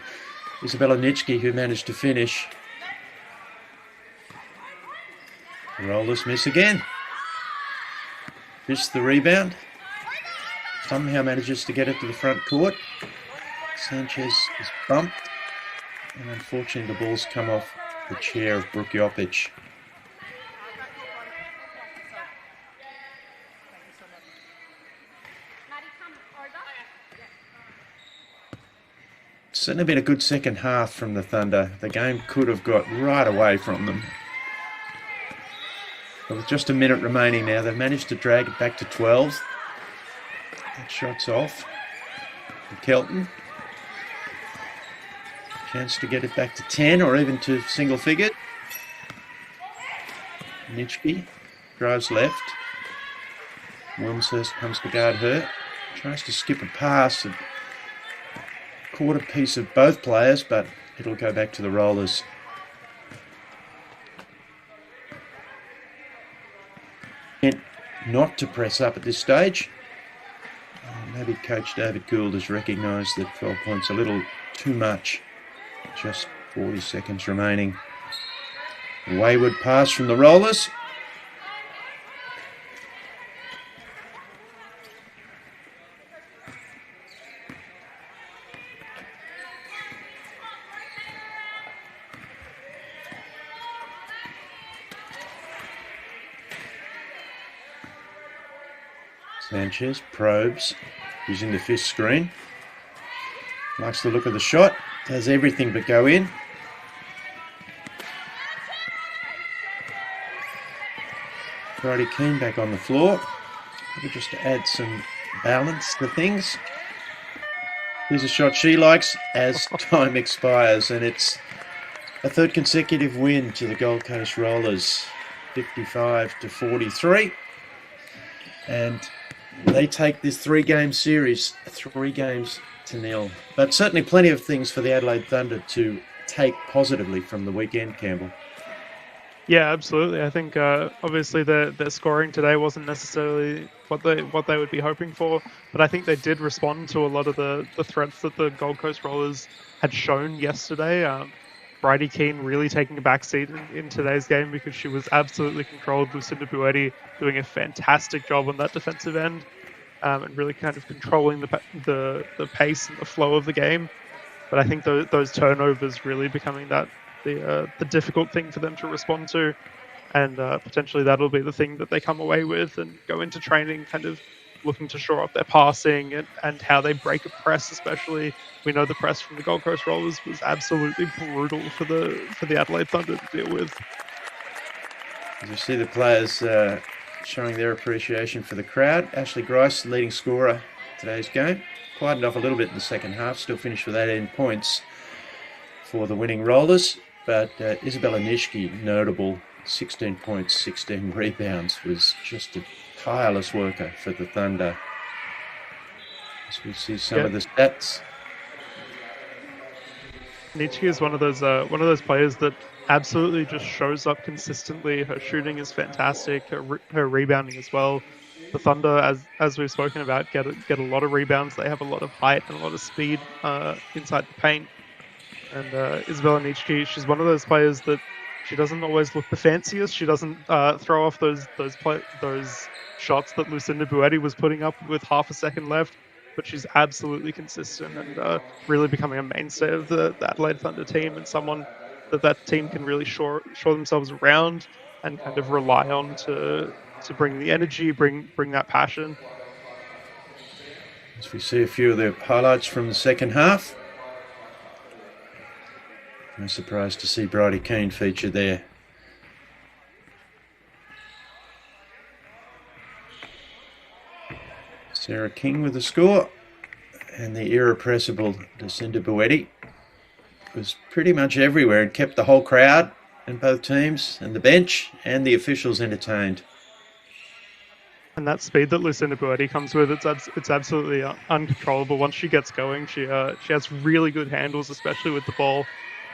[SPEAKER 6] Isabella Nitschke, who managed to finish. The rollers miss again. Missed the rebound. Somehow manages to get it to the front court. Sanchez is bumped. And unfortunately, the ball's come off the chair of Brooke Jopic. Certainly been a good second half from the Thunder. The game could have got right away from them. But with just a minute remaining now, they've managed to drag it back to 12. That shot's off. Kelton. Chance to get it back to 10 or even to single figure. Nitschke drives left. Wilmshurst comes to guard her. Tries to skip a pass. Caught a piece of both players, but it'll go back to the rollers. Not to press up at this stage. Maybe Coach David Gould has recognised that 12 points a little too much. Just 40 seconds remaining. Wayward pass from the rollers. Sanchez probes using the fist screen. Likes the look of the shot. Does everything but go in. Brodie Keane back on the floor. Maybe just to add some balance to things. Here's a shot she likes as time expires, and it's a third consecutive win to the Gold Coast Rollers, 55-43. And they take this 3-game series 3-0. But certainly plenty of things for the Adelaide Thunder to take positively from the weekend, Campbell.
[SPEAKER 17] Yeah, absolutely. I think obviously their scoring today wasn't necessarily what they would be hoping for, but I think they did respond to a lot of the threats that the Gold Coast Rollers had shown yesterday. Bridie Keane really taking a back seat in today's game because she was absolutely controlled. Lucinda Boetti doing a fantastic job on that defensive end and really kind of controlling the pace and the flow of the game. But I think those turnovers really becoming the difficult thing for them to respond to, and potentially that'll be the thing that they come away with and go into training kind of looking to shore up their passing and how they break a press. Especially, we know the press from the Gold Coast Rollers was absolutely brutal for the Adelaide Thunder to deal with.
[SPEAKER 6] As you see the players showing their appreciation for the crowd. Ashley Grice, the leading scorer today's game, quietened off a little bit in the second half, still finished with 18 points for the winning Rollers. But Isabella Nitschke, notable, 16 points, 16 rebounds, was just a tireless worker for the Thunder. As we see some of the stats.
[SPEAKER 17] Nitschke is one of those players that absolutely just shows up consistently. Her shooting is fantastic. Her rebounding as well. The Thunder, as we've spoken about, get a lot of rebounds. They have a lot of height and a lot of speed inside the paint. And Isabella Nitschke, she's one of those players that she doesn't always look the fanciest. She doesn't throw off those shots that Lucinda Boetti was putting up with half a second left. but she's absolutely consistent and really becoming a mainstay of the Adelaide Thunder team, and someone that team can really shore themselves around and kind of rely on to bring the energy, bring that passion.
[SPEAKER 6] As we see a few of the highlights from the second half. No surprise to see Bridie Keane featured there. Sarah King with the score, and the irrepressible Jacinda Buetti was pretty much everywhere and kept the whole crowd and both teams and the bench and the officials entertained.
[SPEAKER 17] And that speed that Lucinda Buetti comes with, it's absolutely uncontrollable. Once she gets going, she has really good handles, especially with the ball.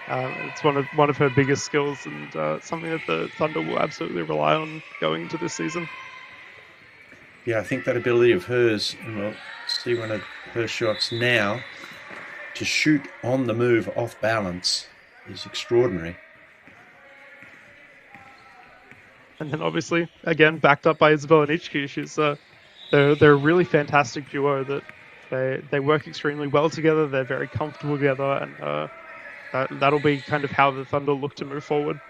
[SPEAKER 17] It's one of her biggest skills, and something that the Thunder will absolutely rely on going into this season.
[SPEAKER 6] Yeah, I think that ability of hers, and we'll see one of her shots now, to shoot on the move off balance is extraordinary.
[SPEAKER 17] And then obviously, again, backed up by Isabella Nitschke, they're a really fantastic duo that they work extremely well together. They're very comfortable together, and that'll be kind of how the Thunder look to move forward.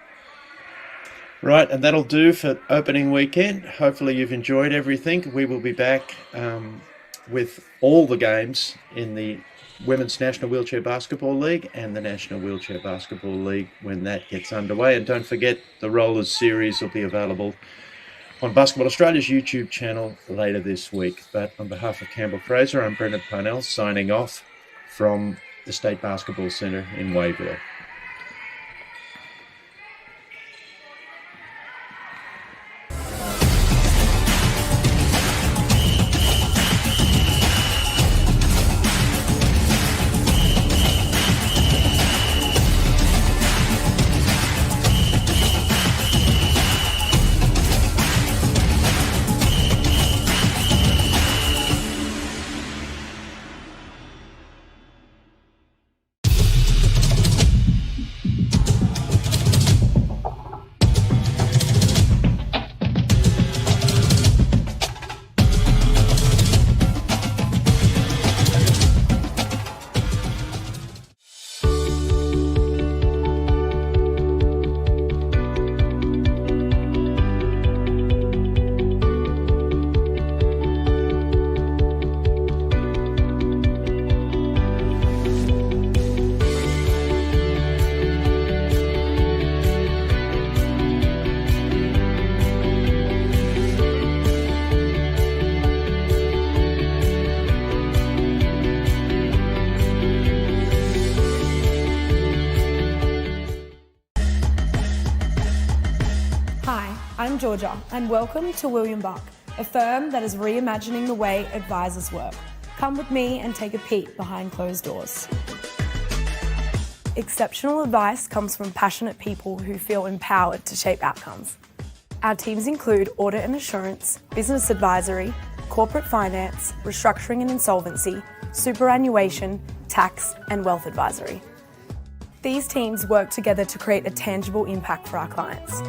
[SPEAKER 6] Right, and that'll do for opening weekend. Hopefully you've enjoyed everything. We will be back with all the games in the Women's National Wheelchair Basketball League and the National Wheelchair Basketball League when that gets underway. And don't forget, the Rollers series will be available on Basketball Australia's YouTube channel later this week. But on behalf of Campbell Fraser, I'm Brendan Parnell signing off from the State Basketball Centre in Wayville.
[SPEAKER 2] I'm Georgia, and welcome to William Buck, a firm that is reimagining the way advisors work. Come with me and take a peek behind closed doors. Exceptional advice comes from passionate people who feel empowered to shape outcomes. Our teams include audit and assurance, business advisory, corporate finance, restructuring and insolvency, superannuation, tax, and wealth advisory. These teams work together to create a tangible impact for our clients.